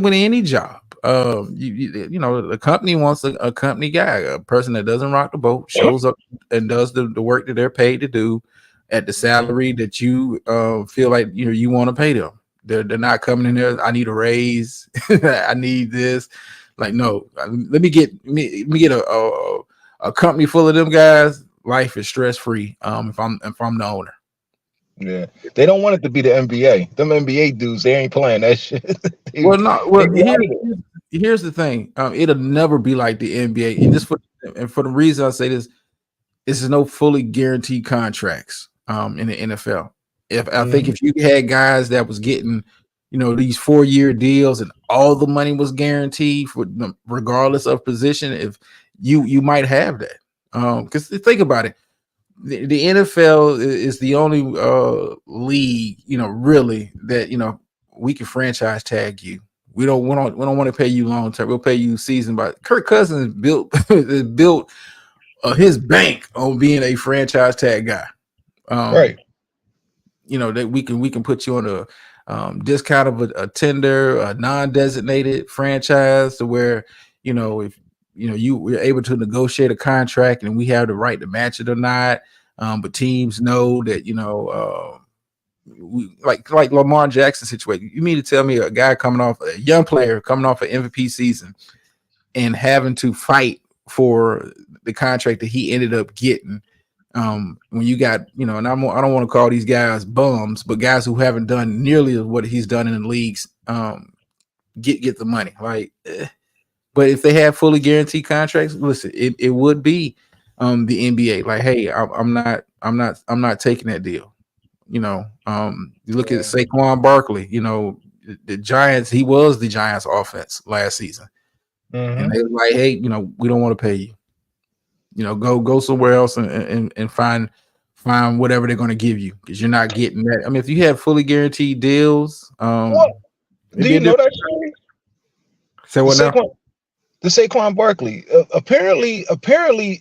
winning any job. The company wants a company guy, a person that doesn't rock the boat, shows up and does the work that they're paid to do at the salary that you feel like you want to pay them. They're not coming in there. I need a raise. I need this. Like, no, let me get a company full of them guys. Life is stress free. If I'm the owner. Yeah, they don't want it to be the NBA. Them NBA dudes, they ain't playing that shit. Here's the thing. It'll never be like the NBA. And for the reason I say this is no fully guaranteed contracts in the NFL. I think if you had guys that was getting these 4-year deals and all the money was guaranteed for regardless of position, if you might have that. Because think about it. The NFL is the only league, really that we can franchise tag you. We don't want to pay you long term. We'll pay you season by. Kirk Cousins built his bank on being a franchise tag guy. that we can put you on a discount of a tender, a non-designated franchise, to where if we're able to negotiate a contract and we have the right to match it or not. But teams know that like Lamar Jackson situation. You mean to tell me a young player coming off an MVP season and having to fight for the contract that he ended up getting? When you got, and I don't want to call these guys bums, but guys who haven't done nearly what he's done in the leagues, get the money. But if they have fully guaranteed contracts, listen, it would be the NBA. Like, hey, I'm not taking that deal. You look at Saquon Barkley. The Giants. He was the Giants' offense last season, and they were like, hey, we don't want to pay you. Go somewhere else and find whatever they're going to give you, because you're not getting that. I mean, if you have fully guaranteed deals, do you know that story? Say what now? The Saquon Barkley. Apparently,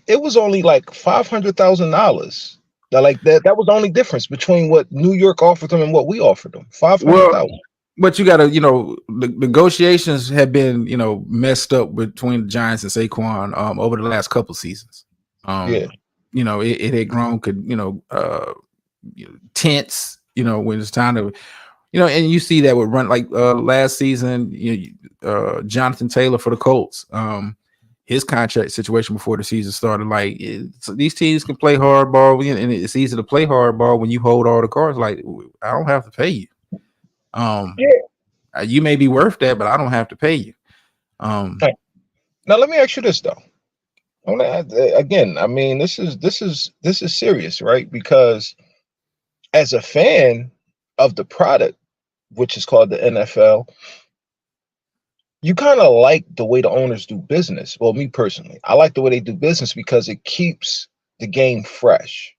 it was only like $500,000. That was the only difference between what New York offered them and what we offered them. $500,000. But you got to, the negotiations have been, messed up between the Giants and Saquon over the last couple seasons. It had grown, tense, when it's time to, and you see that would run like last season, Jonathan Taylor for the Colts. His contract situation before the season started, these teams can play hardball, and it's easy to play hardball when you hold all the cards. Like, I don't have to pay you. You may be worth that, but I don't have to pay you. Now let me ask you this though. Again, I mean, this is serious, right? Because as a fan of the product, which is called the NFL, you kind of like the way the owners do business. Well, me personally, I like the way they do business because it keeps the game fresh.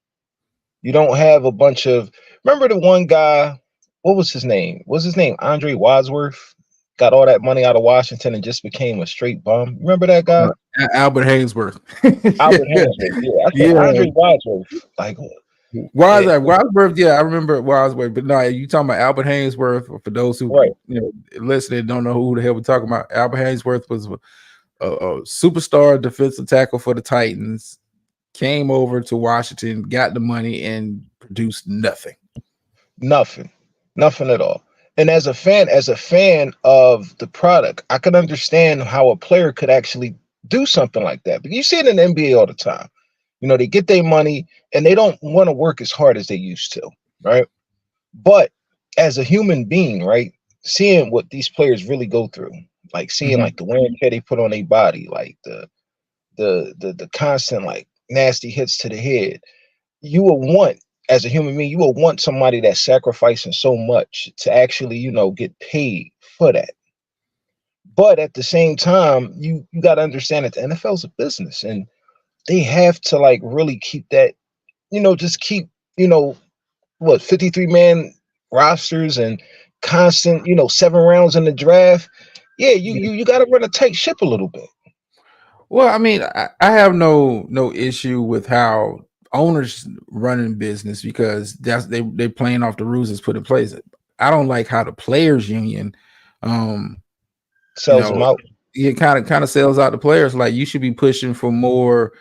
You don't have a bunch of, remember the one guy, what was his name? Andre Wadsworth? Got all that money out of Washington and just became a straight bum. Remember that guy? Albert Hainsworth. Albert Hainsworth. Yeah, I think Andre Wadsworth. Wadsworth. Yeah, I remember Wadsworth. But no, you talking about Albert Hainsworth? For those who listening don't know who the hell we're talking about. Albert Hainsworth was a superstar defensive tackle for the Titans. Came over to Washington, got the money, and produced nothing. Nothing at all. And as a fan of the product, I can understand how a player could actually do something like that. But you see it in the NBA all the time. They get their money and they don't want to work as hard as they used to, right? But as a human being, right, seeing what these players really go through, like seeing like the wear and tear they put on their body, like the constant like nasty hits to the head, you will want, as a human being, you will want somebody that's sacrificing so much to actually, get paid for that. But at the same time, you got to understand that the NFL is a business, and they have to like really keep that, just keep, 53-man rosters and constant, 7 rounds in the draft. Yeah, you got to run a tight ship a little bit. Well, I mean, I have no issue with how owners running business, because they're playing off the rules that's put in place. I don't like how the players union sells them out. It kind of sells out the players. Like, you should be pushing for more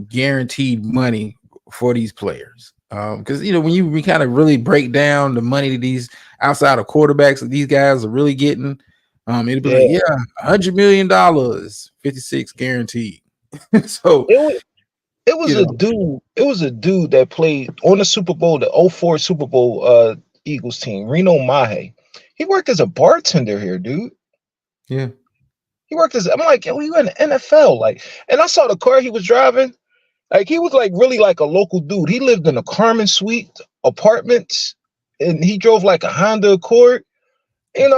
guaranteed money for these players, because when you kind of really break down the money that these outside of quarterbacks that these guys are really getting, it'd be like, $100 million, 56 guaranteed. So it was a dude that played on the Super Bowl, the 2004 Super Bowl Eagles team, Reno Mahe. He worked as a bartender here, dude. Yeah. He worked as, I'm like, yo, you in the NFL? Like, and I saw the car he was driving. Like, he was like really like a local dude. He lived in a Carmen Suite apartments, and he drove like a Honda Accord, and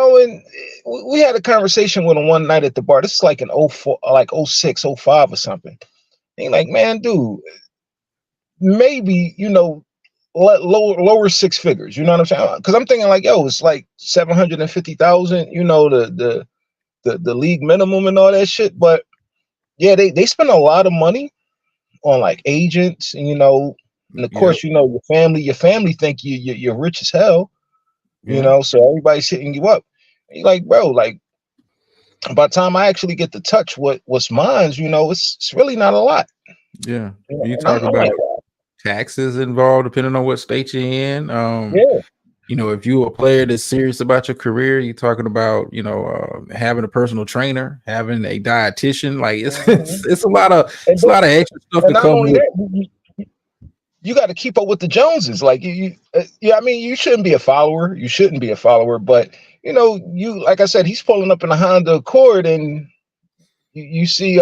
we had a conversation with him one night at the bar. This is like in 04, like 06, 05 or something. And he's like, man, dude, maybe, lower 6 figures. You know what I'm saying? Because I'm thinking like, yo, it's like 750,000, the league minimum and all that shit. But yeah, they spend a lot of money on like agents and And of Yep. course, your family think you're rich as hell, Yeah. so everybody's hitting you up. And you're like, bro, like by the time I actually get to touch what's mine, it's really not a lot. Yeah. You And I'm talk about like, taxes involved, depending on what state you're in. yeah. If you're a player that's serious about your career, you're talking about, having a personal trainer, having a dietitian. Like it's Mhm. it's a lot of And it's a lot of extra stuff and to not come only with. that, you got to keep up with the Joneses. Like yeah, I mean, you shouldn't be a follower. You shouldn't be a follower, but you like I said, he's pulling up in a Honda Accord, and you see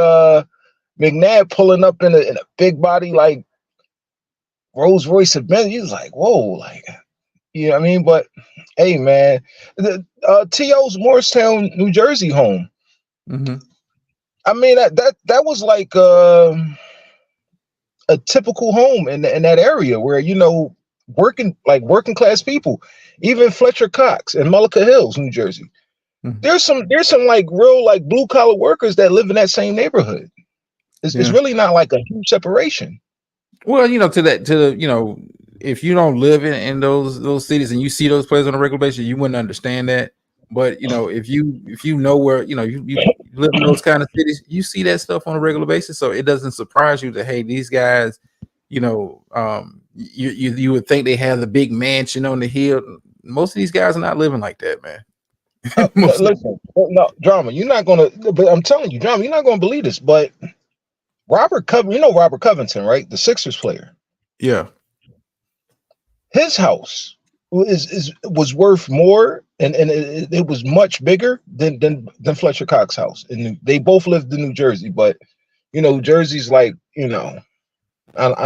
McNabb pulling up in a big body like Rolls Royce Benz. He's like, whoa, like I mean, but hey, man, T.O.'s Morristown, New Jersey home. Mhm. I mean, that was like a typical home in that area where working class people, even Fletcher Cox and Mullica Hills, New Jersey. Mhm. There's some like real like blue collar workers that live in that same neighborhood. It's Yeah. really not like a huge separation. Well, if you don't live in those cities and you see those players on a regular basis, you wouldn't understand that. But if you know where you live in those kind of cities, you see that stuff on a regular basis. So it doesn't surprise you that, hey, these guys, you would think they have the big mansion on the hill. Most of these guys are not living like that, man. Most of Listen, no drama. You're not gonna. But I'm telling you, drama. You're not gonna believe this. But Robert Covington, right? The Sixers player. Yeah. His house was worth more, and it was much bigger than Fletcher Cox's house. And they both lived in New Jersey, but Jersey's like I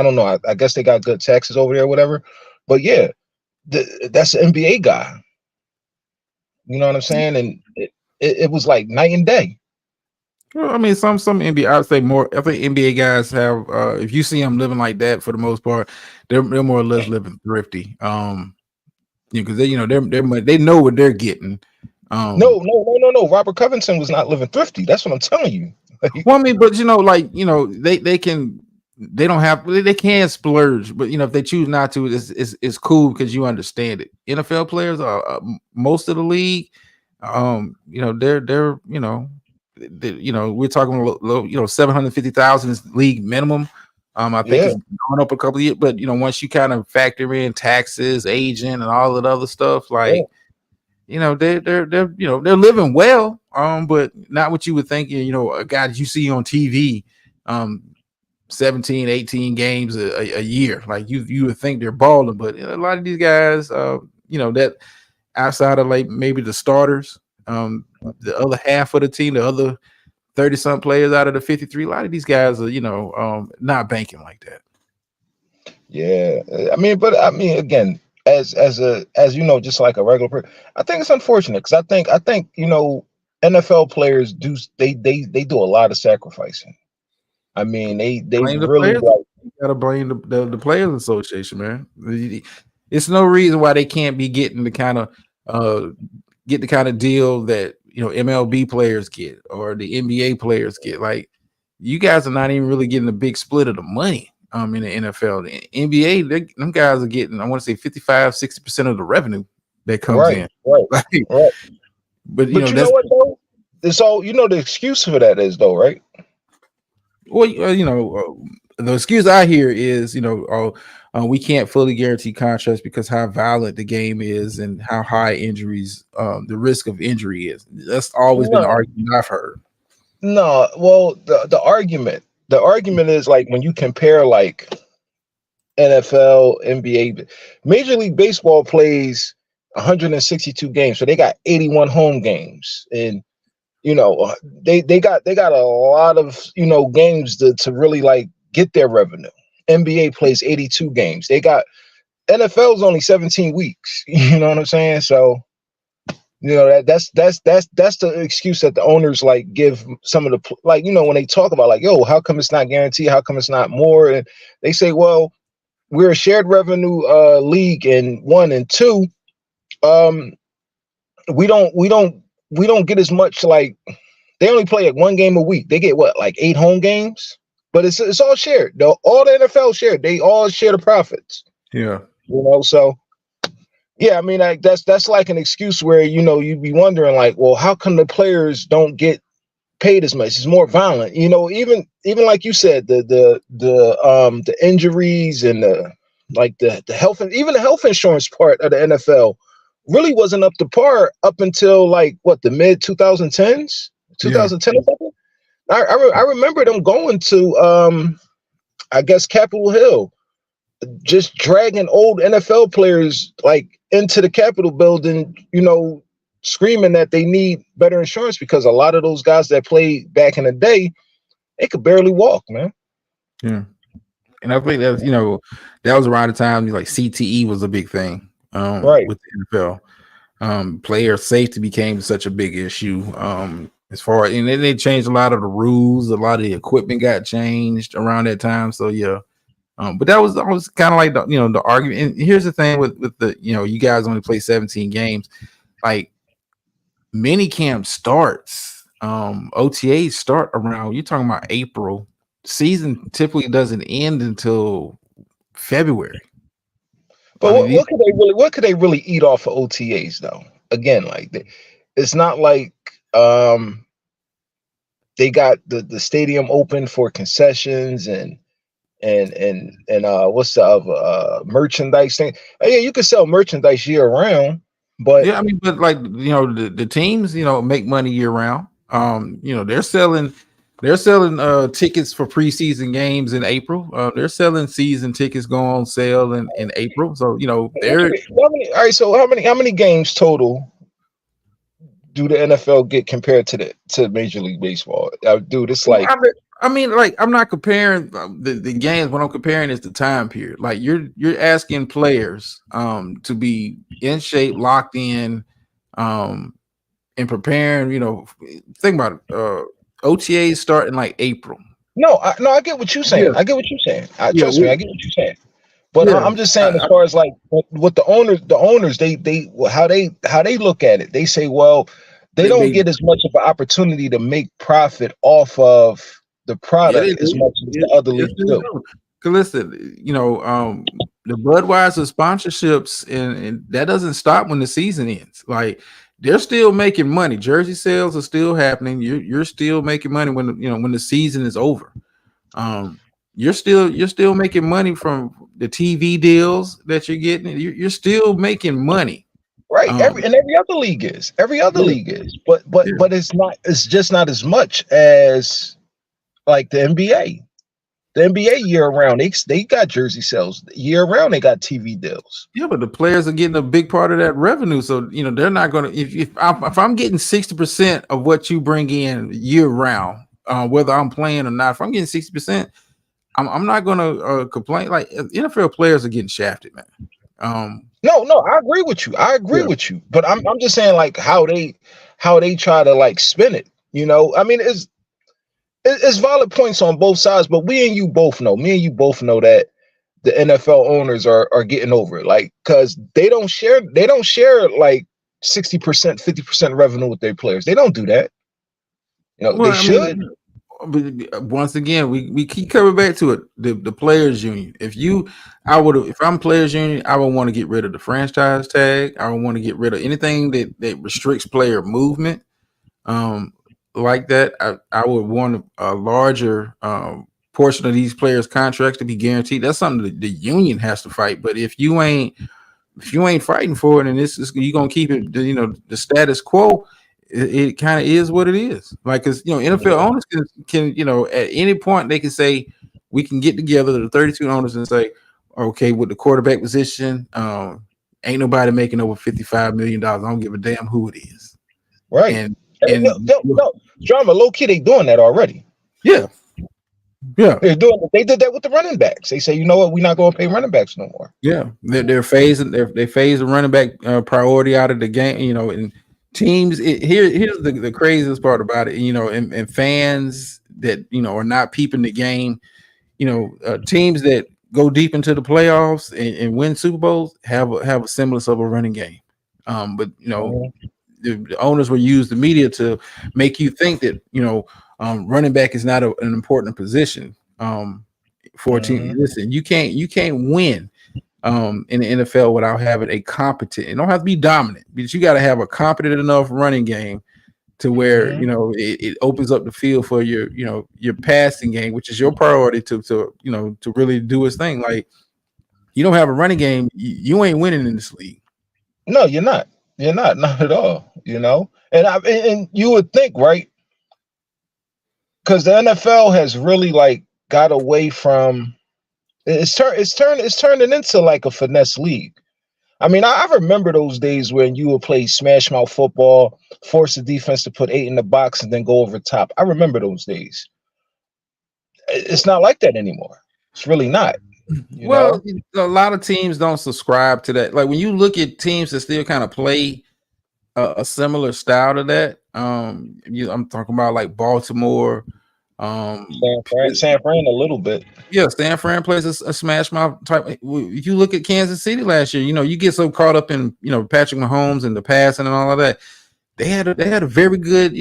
don't know. I guess they got good taxes over there, or whatever. But yeah, that's an NBA guy. You know what I'm saying? And it was like night and day. Well, I mean, some NBA, I'd say more. I think NBA guys have. If you see them living like that, for the most part, they're more or less living thrifty. Because they know what they're getting. No. Robert Covington was not living thrifty. That's what I'm telling you. Well, I mean, but they don't have they can splurge, but if they choose not to, it's cool because you understand it. NFL players are most of the league. They're we're talking low, 750,000 is league minimum. I think Yeah, it's gone up a couple of years, but once you kind of factor in taxes, agent, and all that other stuff, yeah. like they're living well, but not what you would think. A guy that you see on TV, 17, 18 games a year, like you would think they're balling, but a lot of these guys, that outside of like maybe the starters, the other half of the team, the other 30 some players out of the 53, a lot of these guys are not banking like that. Yeah, I mean, again, just like a regular person, I think it's unfortunate because I think NFL players they do a lot of sacrificing. I mean, they Blame the really players. like. You gotta blame the players association, man. It's no reason why they can't be getting the kind of deal that MLB players get or the NBA players get. Like, you guys are not even really getting a big split of the money in the NFL. The NBA, them guys are getting, I want to say 55-60% of the revenue that comes Right, in. right, Like, right. but But you know that's what though? It's all the excuse for that is though, right? well, the excuse I hear is, we can't fully guarantee contracts because how violent the game is and how high injuries, the risk of injury is. That's always been the No, argument I've heard. no. Well, the argument is like when you compare like NFL, NBA, Major League Baseball plays 162 games, so they got 81 home games, and they got a lot of games to really like get their revenue. NBA plays 82 games. They got NFL's only 17 weeks. You know what I'm saying? So that's the excuse that the owners like give some of the like when they talk about like, yo, how come it's not guaranteed? How come it's not more? And they say, well, we're a shared revenue league, and one and two, um, we don't get as much. Like, they only play like one game a week. They get what, like 8 home games? but it's all shared. All the NFL shared. They all share the profits. Yeah. So yeah, I mean, that's like an excuse where you'd be wondering like, well, how come the players don't get paid as much? It's more violent, even like you said, the injuries and the health, and even the health insurance part of the NFL really wasn't up to par up until like what, the mid 2010s, 2010 or something. I remember them going to I guess Capitol Hill, just dragging old NFL players like into the Capitol building, screaming that they need better insurance because a lot of those guys that played back in the day, they could barely walk, man. Yeah. And I think that's, that was around the time like CTE was a big thing Right. with the NFL. Player safety became such a big issue. As far, and then they changed a lot of the rules, a lot of the equipment got changed around that time. So yeah. But that was kind of like the argument. And here's the thing with the, you guys only play 17 games. Like mini camp starts, OTAs start around, you're talking about April. Season typically doesn't end until February. But what could they really eat off of OTAs though? Again, like it's not like they got the stadium open for concessions and what's the other merchandise thing? Yeah, you can sell merchandise year round, but yeah, I mean, but like the teams make money year round. They're selling tickets for preseason games in April. They're selling season tickets going on sale in April. So they're all right. So how many games total do the NFL get compared to Major League Baseball? Dude, it's like I mean, like I'm not comparing the games. What I'm comparing is the time period. Like you're asking players to be in shape, locked in, and preparing. Think about it. OTAs start in like April. No, I get what you're saying. Yeah. I get what you're saying. Trust me, I get what you're saying. But yeah, I'm just saying, as far as like what the owners, they how they look at it. They say, well, they don't get as much of an opportunity to make profit off of the product as much as the other leagues do. Because listen, the Budweiser sponsorships and that doesn't stop when the season ends. Like they're still making money. Jersey sales are still happening. You're still making money when when the season is over. You're still making money from the TV deals that you're getting. You're still making money. Right. Every other league is. League is. But it's not. It's just not as much as like the NBA. The NBA year round, they got jersey sales year round. They got TV deals. Yeah, but the players are getting a big part of that revenue. So they're not going to. If I'm getting 60% of what you bring in year round, whether I'm playing or not, if I'm getting 60%, I'm not going to complain. Like NFL players are getting shafted, man. No, I agree with you. With you. But I'm just saying like how they try to like spin it. I mean, it's valid points on both sides, but me and you both know that the NFL owners are getting over it, like because they don't share like 60%, 50% revenue with their players. They don't do that. They should. But once again, we keep coming back to it. The players union. If I'm players union, I would want to get rid of the franchise tag. I would want to get rid of anything that restricts player movement. Like that, I would want a larger portion of these players' contracts to be guaranteed. That's something that the union has to fight. But if you ain't fighting for it, and you're gonna keep it, the status quo, it kind of is what it is. Like, because NFL owners can at any point they can say we can get together, the 32 owners, and say, okay, with the quarterback position, ain't nobody making over $55 million. I don't give a damn who it is. Right. And no, drama, low key, they doing that already. Yeah. They did that with the running backs. They say, you know what, we're not going to pay running backs no more. Yeah, they're phasing the running back priority out of the game. And teams. Here's the craziest part about it. And fans that are not peeping the game. Teams that go deep into the playoffs and win Super Bowls have a semblance of a running game. But the owners will use the media to make you think that running back is not an important position. For a team. Listen, you can't win in the NFL without having a competent. It don't have to be dominant, but you got to have a competent enough running game to where it opens up the field for your passing game, which is your priority to really do its thing. Like, you don't have a running game, you ain't winning in this league. No, you're not. You're not at all. And you would think, right? Because the NFL has really like got away from it's turned into like a finesse league. I mean, I remember those days when you would play smash mouth football, force the defense to put 8 in the box and then go over top. I remember those days. It's not like that anymore. It's really not. Well, a lot of teams don't subscribe to that. Like, when you look at teams that still kind of play a similar style to that, I'm talking about like Baltimore, San Fran a little bit. Yeah, San Fran plays a smash mouth type. If you look at Kansas City last year, you get so caught up in Patrick Mahomes and the passing and all of that. They had a very good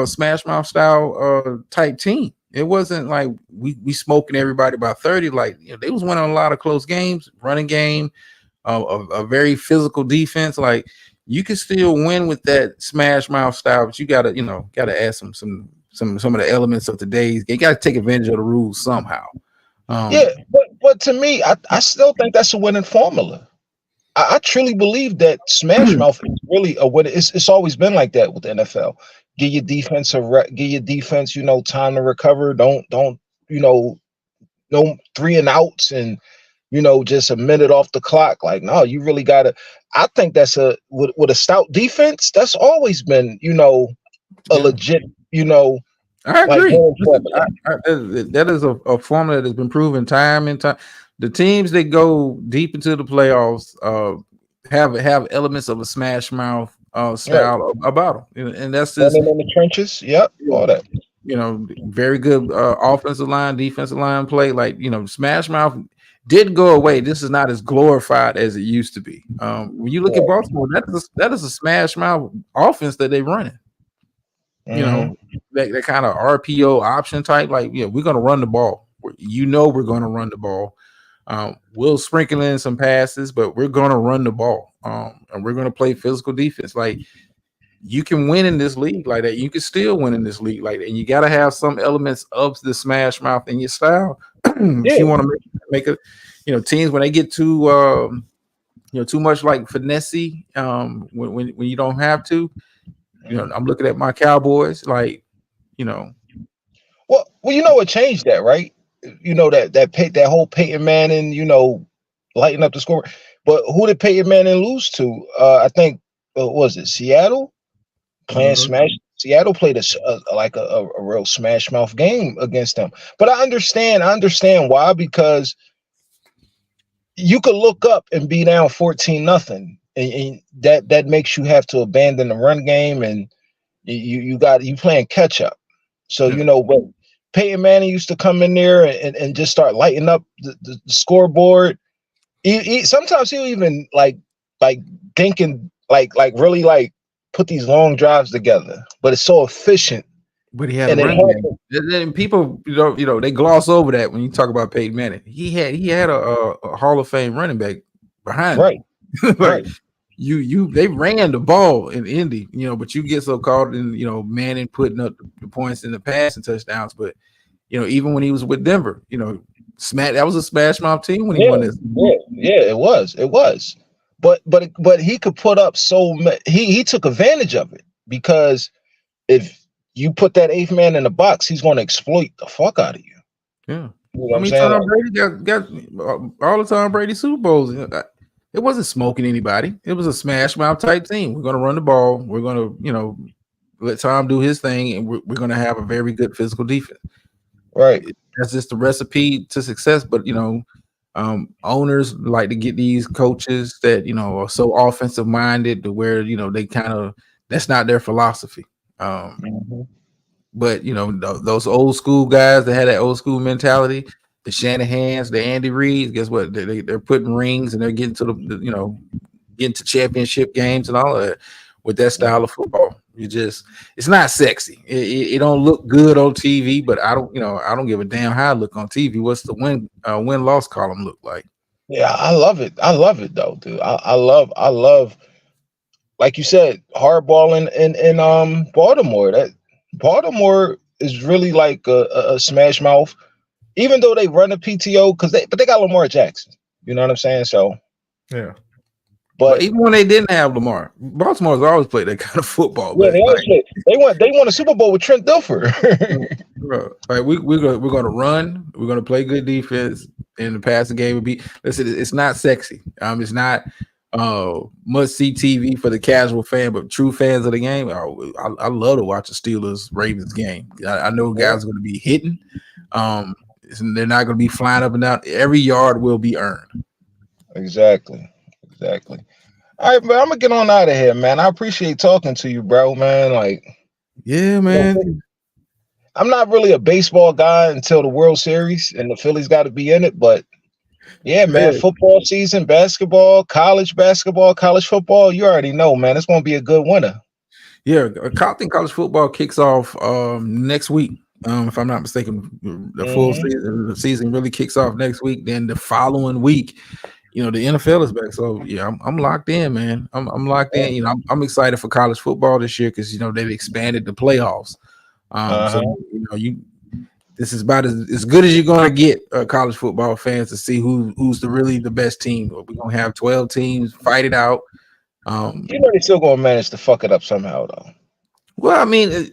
smash mouth style type team. It wasn't like we smoking everybody by 30. Like, they was winning a lot of close games, running game, a very physical defense. Like, you can still win with that smash mouth style, but you gotta add some of the elements of today's. You got to take advantage of the rules somehow. But to me, I still think that's a winning formula. I truly believe that smash mouth is really a win. It's always been like that with the NFL. Give your defense time to recover. Don't no 3 and outs and just a minute off the clock. Like, no, you really gotta. I think that's with a stout defense. That's always been a legit I agree. That is a formula that has been proven time and time. The teams that go deep into the playoffs have elements of a smash mouth style about them, and that's just in the trenches. Yep, all that. Very good offensive line, defensive line play. Like, smash mouth did go away. This is not as glorified as it used to be. When you look at Baltimore, that is a smash mouth offense that they're running. That kind of RPO option type. Like, we're going to run the ball. We're going to run the ball. We'll sprinkle in some passes, but we're going to run the ball. And we're going to play physical defense. Like, you can win in this league like that. You can still win in this league like that. And you got to have some elements of the smash mouth in your style. If you want to make it, teams, when they get too much like finesse, when you don't have to. I'm looking at my Cowboys, like, Well, what changed that, right? That whole Peyton Manning, lighting up the score. But who did Peyton Manning lose to? I think was it Seattle playing smash. Seattle played a real smash mouth game against them. But I understand why, because you could look up and be down 14-0. And that makes you have to abandon the run game, and you playing catch up. So but Peyton Manning used to come in there and just start lighting up the scoreboard. Sometimes he'll even like thinking like really like put these long drives together, but it's so efficient. But he had a run game. And people they gloss over that when you talk about Peyton Manning. He had a Hall of Fame running back behind him. Right. They ran the ball in Indy, but you get so caught in Manning putting up the points in the passing touchdowns. But even when he was with Denver, that was a smash mouth team when he won this. Yeah, it was. But he could put up so much. He took advantage of it, because if you put that 8th man in the box, he's going to exploit the fuck out of you. Yeah, Tom Brady got all the Tom Brady Super Bowls. It wasn't smoking anybody. It was a smash mouth type team. We're going to run the ball. We're going to, let Tom do his thing, and we're going to have a very good physical defense. Right. That's just the recipe to success. But, owners like to get these coaches that, are so offensive minded to where, they kind of, that's not their philosophy. But, those old school guys that had that old school mentality, the Shanahans, the Andy Reeds, guess what? They're putting rings and they're getting to getting to championship games and all of that with that style of football. It's not sexy. It don't look good on TV, but I don't give a damn how it look on TV. What's the win loss column look like? Yeah, I love it. I love it though, dude. I love, like you said, hardball in Baltimore. That Baltimore is really like a smash mouth, even though they run a PTO but they got Lamar Jackson. You know what I'm saying? So yeah. But even when they didn't have Lamar, Baltimore's always played that kind of football. Yeah, they won a Super Bowl with Trent Dilfer. Like we're gonna run, we're gonna play good defense, and the passing game would be. Listen, it's not sexy. It's not must see TV for the casual fan, but true fans of the game. I love to watch the Steelers Ravens game. I know guys are going to be hitting. They're not going to be flying up and down. Every yard will be earned. Exactly. All right, man. I'm gonna get on out of here, man. I appreciate talking to you, bro, man. Like, yeah, man. I'm not really a baseball guy until the World Series, and the Phillies got to be in it. But yeah, man, football season, basketball, college football. You already know, man. It's gonna be a good winter. Yeah, I think college football kicks off next week. If I'm not mistaken, the full season really kicks off next week. Then the following week, the NFL is back. So yeah, I'm locked in, man. I'm locked in. I'm excited for college football this year because they've expanded the playoffs. So this is about as good as you're gonna get college football fans to see who's really the best team. We're gonna have 12 teams fight it out. They're still gonna manage to fuck it up somehow, though. Well, I mean,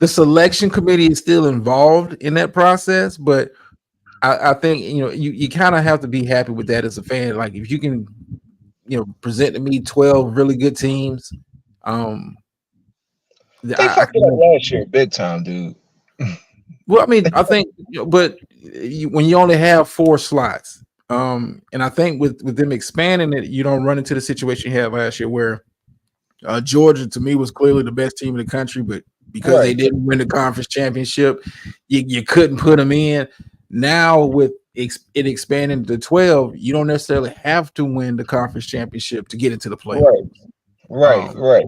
the selection committee is still involved in that process, but I think you kind of have to be happy with that as a fan. Like if you can, present to me 12 really good teams. They fucked it up last year, big time, dude. Well, I mean, I think, but when you only have 4 slots, and I think with them expanding it, you don't run into the situation you had last year where Georgia, to me, was clearly the best team in the country, but because they didn't win the conference championship, you couldn't put them in. Now with it expanding to 12, you don't necessarily have to win the conference championship to get into the playoffs. Right.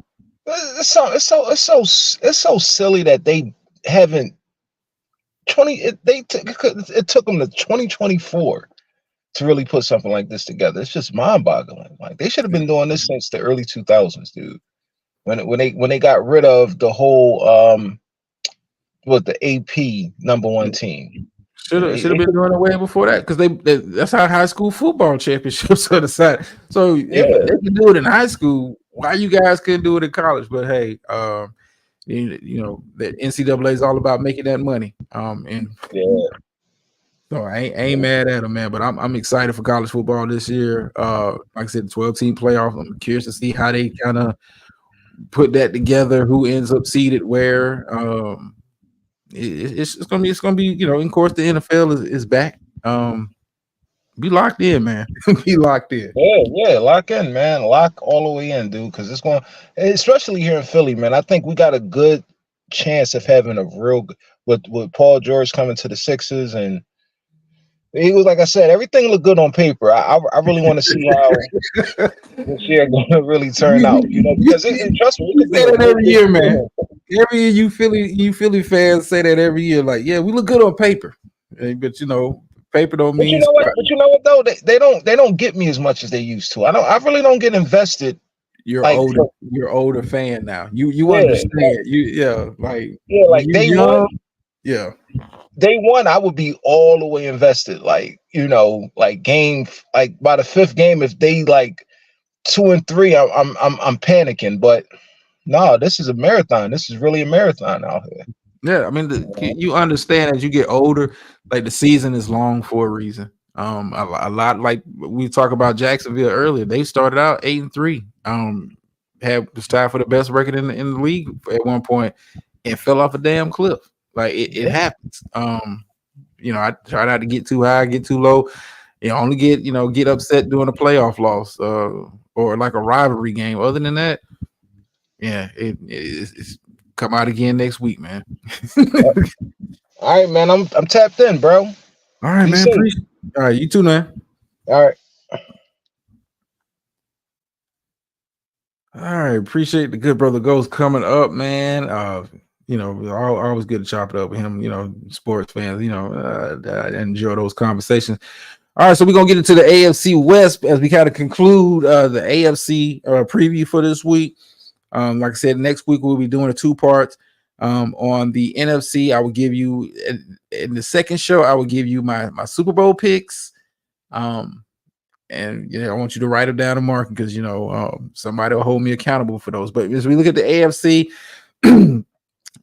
It's so silly that they haven't it took them to 2024 to really put something like this together. It's just mind-boggling. Like they should have been doing this since the early 2000s, dude. When they got rid of the whole the AP number 1 team. Should have been doing it way before that because that's how high school football championships are decided. So if they can do it in high school, why you guys couldn't do it in college? But hey, that NCAA is all about making that money. So I ain't mad at them, man. But I'm excited for college football this year. Like I said, the 12-team playoff. I'm curious to see how they kind of put that together. Who ends up seeded where? It's gonna be in course the NFL is back. Be locked in, man. Be locked in. Yeah, lock in, man. Lock all the way in, dude. Because it's going, especially here in Philly, man. I think we got a good chance of having a real with Paul George coming to the Sixers, and he was, like I said, everything looked good on paper. I really want to see how this year going to really turn out. Because trust me, you say that every year, man. Every year you Philly fans say that every year. Like, yeah, we look good on paper, but paper don't mean. But you know what though? They don't get me as much as they used to. I really don't get invested. You're older fan now. You understand. Like day young, one. Day one, I would be all the way invested. Like game, like by the 5th game, if they like 2 and 3, I'm panicking. But no, this is a marathon. This is really a marathon out here. Yeah, I mean, you understand as you get older, like the season is long for a reason. A lot like we talked about Jacksonville earlier. They started out 8-3. Was tied for the best record in the league at one point, and fell off a damn cliff. Like it happens. I try not to get too high, get too low. Only get upset during a playoff loss or like a rivalry game. Other than that, yeah, it's come out again next week, man. All right, man. I'm tapped in, bro. All right, man. All right, you too, man. All right. All right, appreciate the good brother Ghost coming up, man. Always good to chop it up with him. Sports fans. I enjoy those conversations. All right, so we're gonna get into the AFC West as we kind of conclude the AFC preview for this week. Like I said, next week we'll be doing a 2 parts. On the NFC, I will give you in the second show, I will give you my Super Bowl picks. And I want you to write them down and mark because somebody will hold me accountable for those. But as we look at the AFC,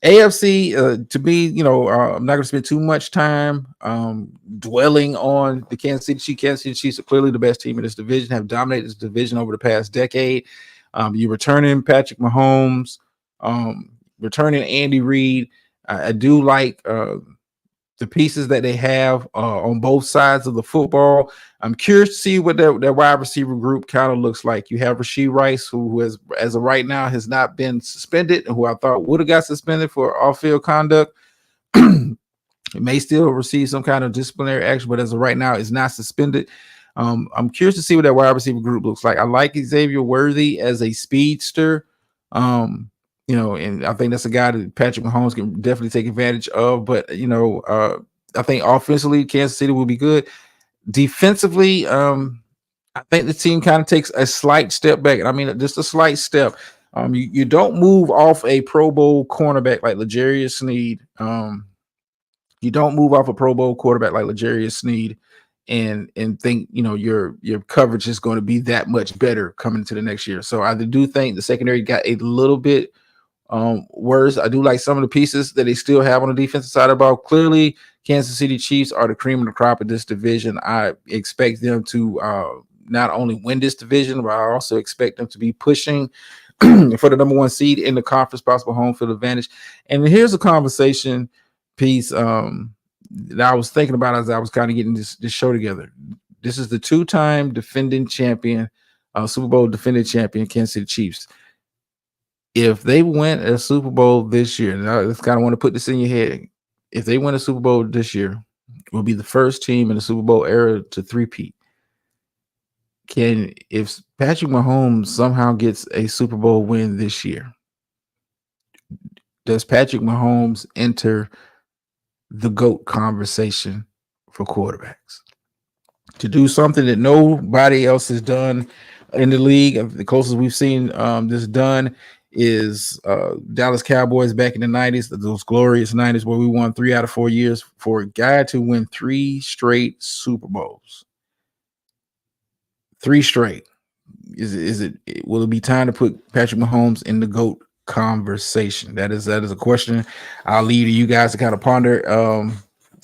AFC, to me, I'm not going to spend too much time dwelling on the Kansas City Chiefs. Kansas City Chiefs are clearly the best team in this division, have dominated this division over the past decade. You returning Patrick Mahomes, returning Andy Reid. I do like the pieces that they have on both sides of the football. I'm curious to see what their wide receiver group kind of looks like. You have Rashee Rice, who has, as of right now, has not been suspended, and who I thought would have got suspended for off-field conduct. He may still receive some kind of disciplinary action, but as of right now, is not suspended. I'm curious to see what that wide receiver group looks like. I like Xavier Worthy as a speedster. And I think that's a guy that Patrick Mahomes can definitely take advantage of. But I think offensively, Kansas City will be good. Defensively, I think the team kind of takes a slight step back. I mean, just a slight step. You don't move off a Pro Bowl cornerback like L'Jarius Sneed. You don't move off a Pro Bowl quarterback like L'Jarius Sneed and think your coverage is going to be that much better coming into the next year. So I do think the secondary got a little bit worse. I do like some of the pieces that they still have on the defensive side of the ball. Clearly, Kansas City Chiefs are the cream of the crop of this division. I expect them to not only win this division, but I also expect them to be pushing for the number 1 seed in the conference, possible home field advantage. And here's a conversation piece that I was thinking about as I was kind of getting this show together. This is the 2-time defending champion, Super Bowl defending champion, Kansas City Chiefs. If they win a Super Bowl this year, and I just kind of want to put this in your head, if they win a Super Bowl this year, will be the first team in the Super Bowl era to three-peat. If Patrick Mahomes somehow gets a Super Bowl win this year, does Patrick Mahomes enter the GOAT conversation for quarterbacks? To do something that nobody else has done in the league, the closest we've seen this done is Dallas Cowboys back in the 90s, those glorious 90s where we won 3 out of 4 years. For a guy to win 3 straight Super Bowls, 3 straight, will it be time to put Patrick Mahomes in the GOAT conversation? That is a question I'll leave to you guys to kind of ponder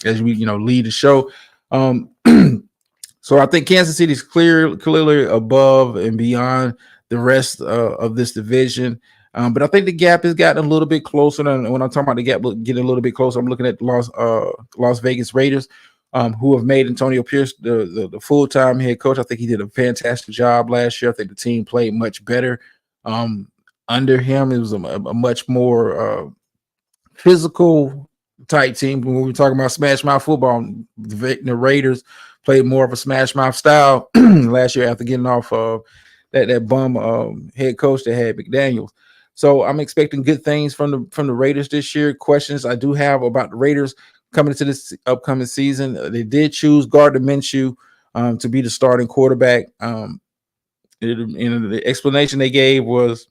as we lead the show. So I think Kansas City is clearly above and beyond the rest of this division. But I think the gap has gotten a little bit closer. And when I'm talking about the gap getting a little bit closer, I'm looking at the Las Vegas Raiders, who have made Antonio Pierce the full-time head coach. I think he did a fantastic job last year. I think the team played much better under him. It was a much more physical type team. When we were talking about smash mouth football, the Raiders played more of a smash mouth style last year after getting off of that bum head coach that had McDaniels. So I'm expecting good things from the Raiders this year. Questions I do have about the Raiders coming into this upcoming season. They did choose Gardner Minshew to be the starting quarterback. The explanation they gave was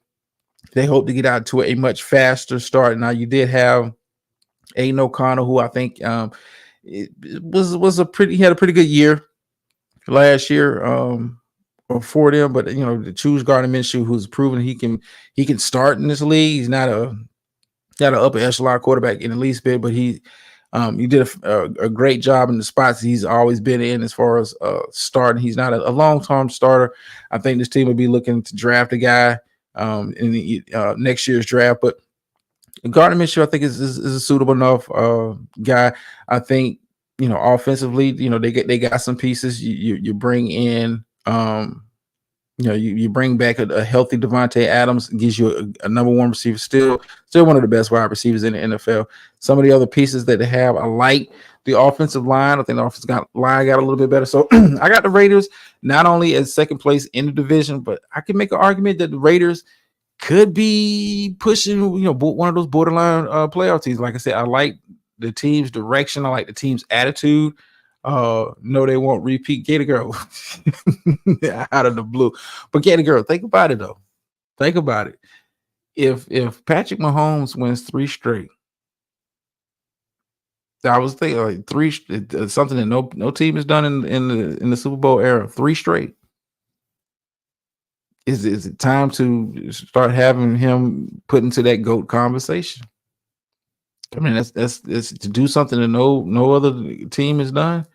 they hope to get out to a much faster start. Now you did have Aiden O'Connell, who I think it was he had a pretty good year last year for them, but to choose Gardner Minshew, who's proven he can start in this league. He's not an upper echelon quarterback in the least bit, but he did a great job in the spots he's always been in as far as starting. He's not a long-term starter. I think this team will be looking to draft a guy in the next year's draft, but Gardner Minshew, I think, is a suitable enough guy. I think offensively, they got some pieces. You bring in, you bring back a healthy Devontae Adams, gives you a number 1 receiver, still one of the best wide receivers in the NFL. Some of the other pieces that they have, I like the offensive line. I think the offensive line got a little bit better. So I got the Raiders not only at second place in the division, but I can make an argument that the Raiders could be pushing, one of those borderline playoff teams. Like I said, I like the team's direction. I like the team's attitude. No, they won't repeat Gator Girl out of the blue. But Gator Girl, think about it though. Think about it. If Patrick Mahomes wins 3 straight, I was thinking like something that no team has done in the Super Bowl era. 3 straight. Is it time to start having him put into that GOAT conversation? I mean, that's to do something that no other team has done.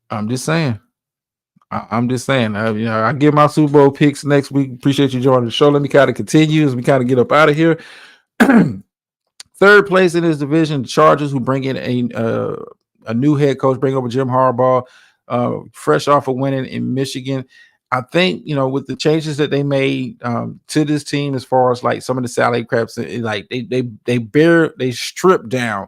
I'm just saying. I'm just saying. I give my Super Bowl picks next week. Appreciate you joining the show. Let me kind of continue as we kind of get up out of here. Third place in this division, the Chargers, who bring in a new head coach, bring over Jim Harbaugh, fresh off of winning in Michigan. I think, with the changes that they made to this team, as far as like some of the salary caps, like they stripped down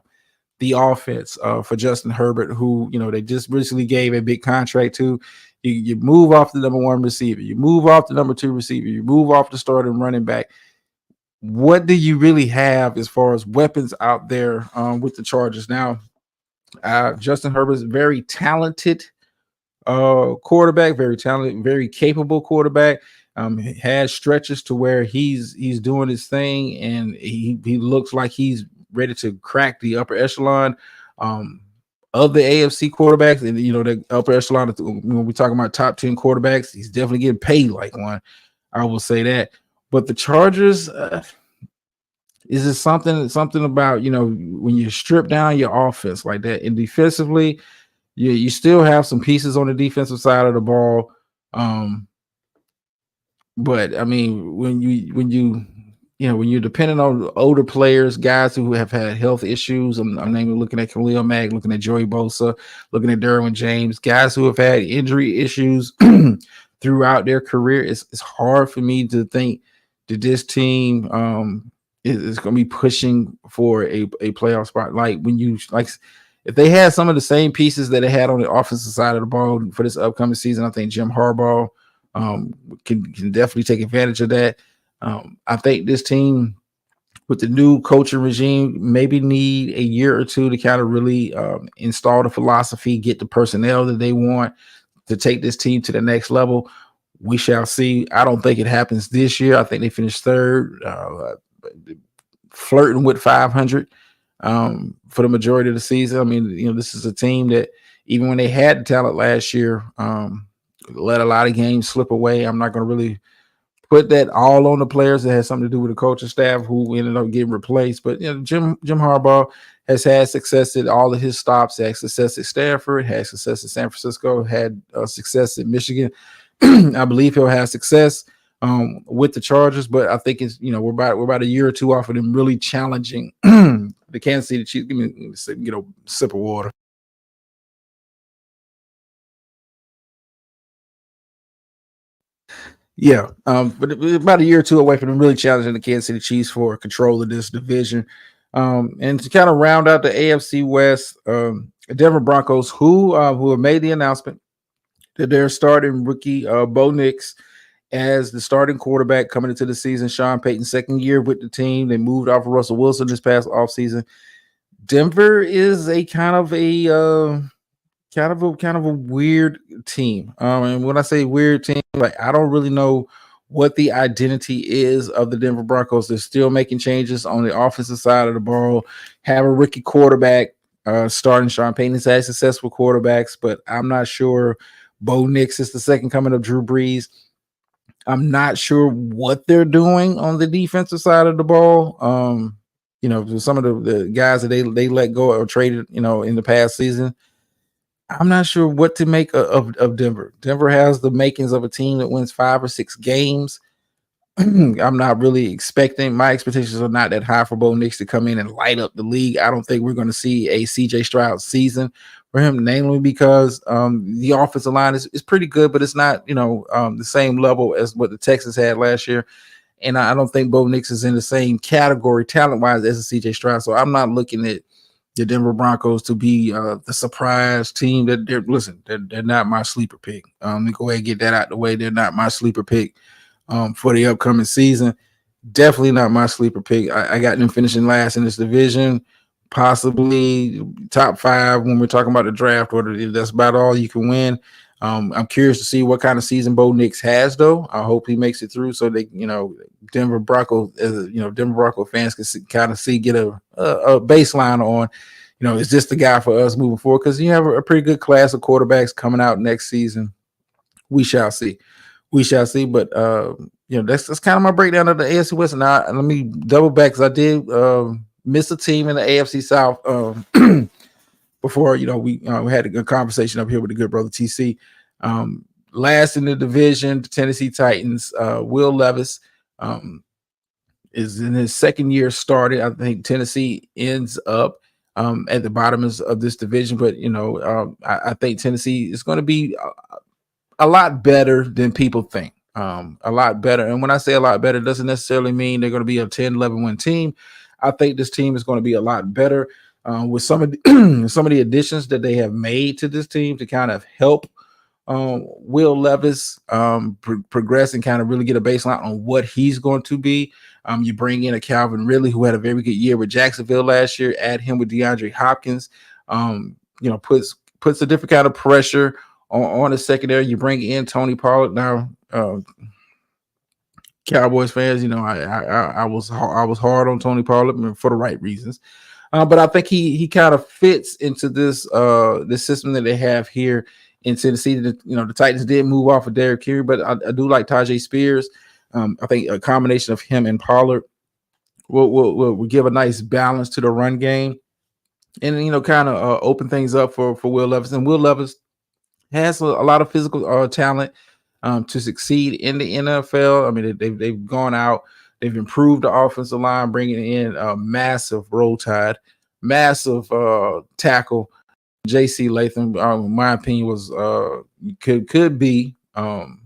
the offense for Justin Herbert, who, they just recently gave a big contract to. You move off the number 1 receiver, you move off the number 2 receiver, you move off the starting running back. What do you really have as far as weapons out there with the Chargers now? Justin Herbert is very talented quarterback, very talented, very capable quarterback. He has stretches to where he's doing his thing, and he looks like he's ready to crack the upper echelon of the AFC quarterbacks. And the upper echelon, when we're talking about top 10 quarterbacks, he's definitely getting paid like one. I will say that. But the Chargers, is it something about, when you strip down your offense like that, and defensively, you still have some pieces on the defensive side of the ball. But I mean, when you're depending on older players, guys who have had health issues, I'm namely looking at Khalil Mack, looking at Joey Bosa, looking at Derwin James, guys who have had injury issues throughout their career. It's hard for me to think that this team is going to be pushing for a playoff spot. Like if they had some of the same pieces that they had on the offensive side of the ball for this upcoming season, I think Jim Harbaugh can definitely take advantage of that. I think this team, with the new coaching regime, maybe need a year or two to kind of really install the philosophy, get the personnel that they want to take this team to the next level. We shall see. I don't think it happens this year. I think they finished third, flirting with 500 for the majority of the season. I mean, this is a team that, even when they had the talent last year, let a lot of games slip away. I'm not going to really put that all on the players. That has something to do with the coaching staff who ended up getting replaced. But Jim Harbaugh has had success at all of his stops. Had success at Stanford, had success at San Francisco, had success at Michigan. I believe he'll have success with the Chargers, but I think it's we're about a year or two off of them really challenging the Kansas City Chiefs. Give me a sip of water. Yeah, but about a year or two away from them really challenging the Kansas City Chiefs for control of this division. And to kind of round out the AFC West, Denver Broncos, who have made the announcement that they're starting rookie Bo Nix as the starting quarterback coming into the season. Sean Payton's second year with the team. They moved off of Russell Wilson this past offseason. Denver is a kind of a weird team. And when I say weird team, like, I don't really know what the identity is of the Denver Broncos. They're still making changes on the offensive side of the ball. Have a rookie quarterback starting. Sean Payton's had successful quarterbacks, but I'm not sure Bo Nix is the second coming of Drew Brees. I'm not sure what they're doing on the defensive side of the ball. Some of the guys that they let go or traded, in the past season. I'm not sure what to make of Denver. Denver has the makings of a team that wins 5 or 6 games. I'm not really expecting. My expectations are not that high for Bo Nix to come in and light up the league. I don't think we're going to see a CJ Stroud season for him, namely because the offensive line is pretty good, but it's not the same level as what the Texans had last year. And I don't think Bo Nix is in the same category talent-wise as a CJ Stroud. So I'm not looking at the Denver Broncos to be the surprise team that they're not my sleeper pick. Let me go ahead and get that out the way. They're not my sleeper pick for the upcoming season. Definitely not my sleeper pick. I got them finishing last in this division, possibly top 5 when we're talking about the draft. Or that's about all you can win. I'm curious to see what kind of season Bo Nix has, though. I hope he makes it through so they, Denver Bronco, Denver Bronco fans can kind of get a baseline on, is this the guy for us moving forward? Because you have a pretty good class of quarterbacks coming out next season. We shall see. But that's kind of my breakdown of the AFC West. Now let me double back because I did miss a team in the AFC South before. We had a good conversation up here with the good brother TC. Last in the division, the Tennessee Titans. Will Levis is in his second year started. I think Tennessee ends up at the bottom of this division, but I think Tennessee is going to be a lot better than people think. A lot better. And when I say a lot better, it doesn't necessarily mean they're going to be a 10, 11 win team. I think this team is going to be a lot better with some of the additions that they have made to this team to kind of help Will Levis progress and kind of really get a baseline on what he's going to be. You bring in a Calvin Ridley, who had a very good year with Jacksonville last year, add him with DeAndre Hopkins, puts a different kind of pressure on the secondary. You bring in Tony Pollard. Now, Cowboys fans, I was hard on Tony Pollard for the right reasons, but I think he kind of fits into this system that they have here in Tennessee. The Titans did move off of Derrick Henry, but I do like Tyjae Spears. I think a combination of him and Pollard will give a nice balance to the run game, and kind of open things up for Will Levis. And Will Levis has a lot of physical talent to succeed in the NFL. I mean, they've gone out, they've improved the offensive line, bringing in a massive Roll Tide, massive tackle. J.C. Latham, in my opinion, was could be the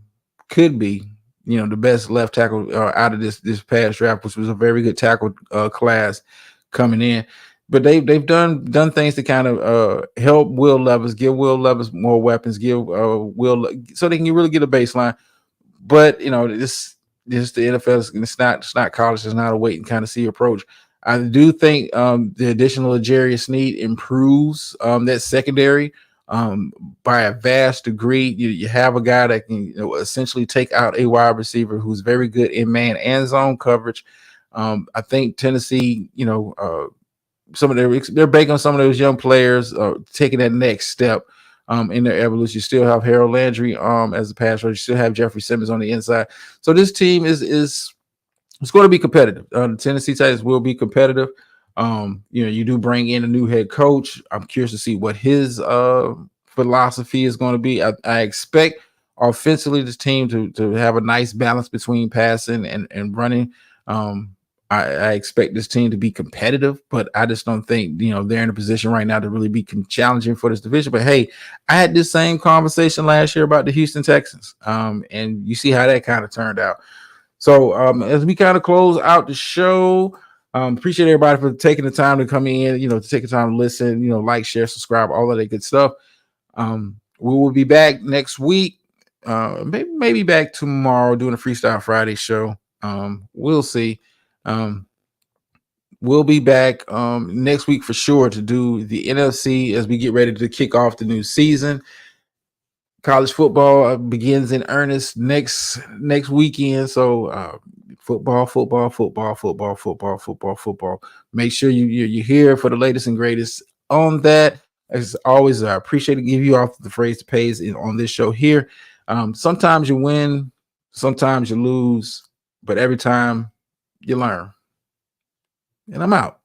best left tackle out of this past draft, which was a very good tackle class coming in. But they've done things to kind of help Will Levis, give Will Levis more weapons, give Will so they can really get a baseline. But this the NFL. It's not college. It's not a wait and kind of see approach. I do think the additional L'Jarius Sneed improves that secondary by a vast degree. You have a guy that can essentially take out a wide receiver who's very good in man and zone coverage. I think Tennessee, they're banking on some of those young players taking that next step in their evolution. You still have Harold Landry as a pass rusher. You still have Jeffrey Simmons on the inside. So this team is it's going to be competitive. The Tennessee Titans will be competitive. You do bring in a new head coach. I'm curious to see what his philosophy is going to be. I expect offensively this team to have a nice balance between passing and running. I expect this team to be competitive, but I just don't think they're in a position right now to really be challenging for this division. But hey, I had this same conversation last year about the Houston Texans, and you see how that kind of turned out. So as we kind of close out the show, appreciate everybody for taking the time to come in, to take the time to listen, like, share, subscribe, all of that good stuff. We will be back next week, maybe back tomorrow doing a Freestyle Friday show. We'll see. We'll be back next week for sure to do the NFC as we get ready to kick off the new season. College football begins in earnest next weekend. So football. Make sure you're here for the latest and greatest on that. As always, I appreciate to give you off the phrase to pays on this show here. Sometimes you win, sometimes you lose, but every time you learn. And I'm out.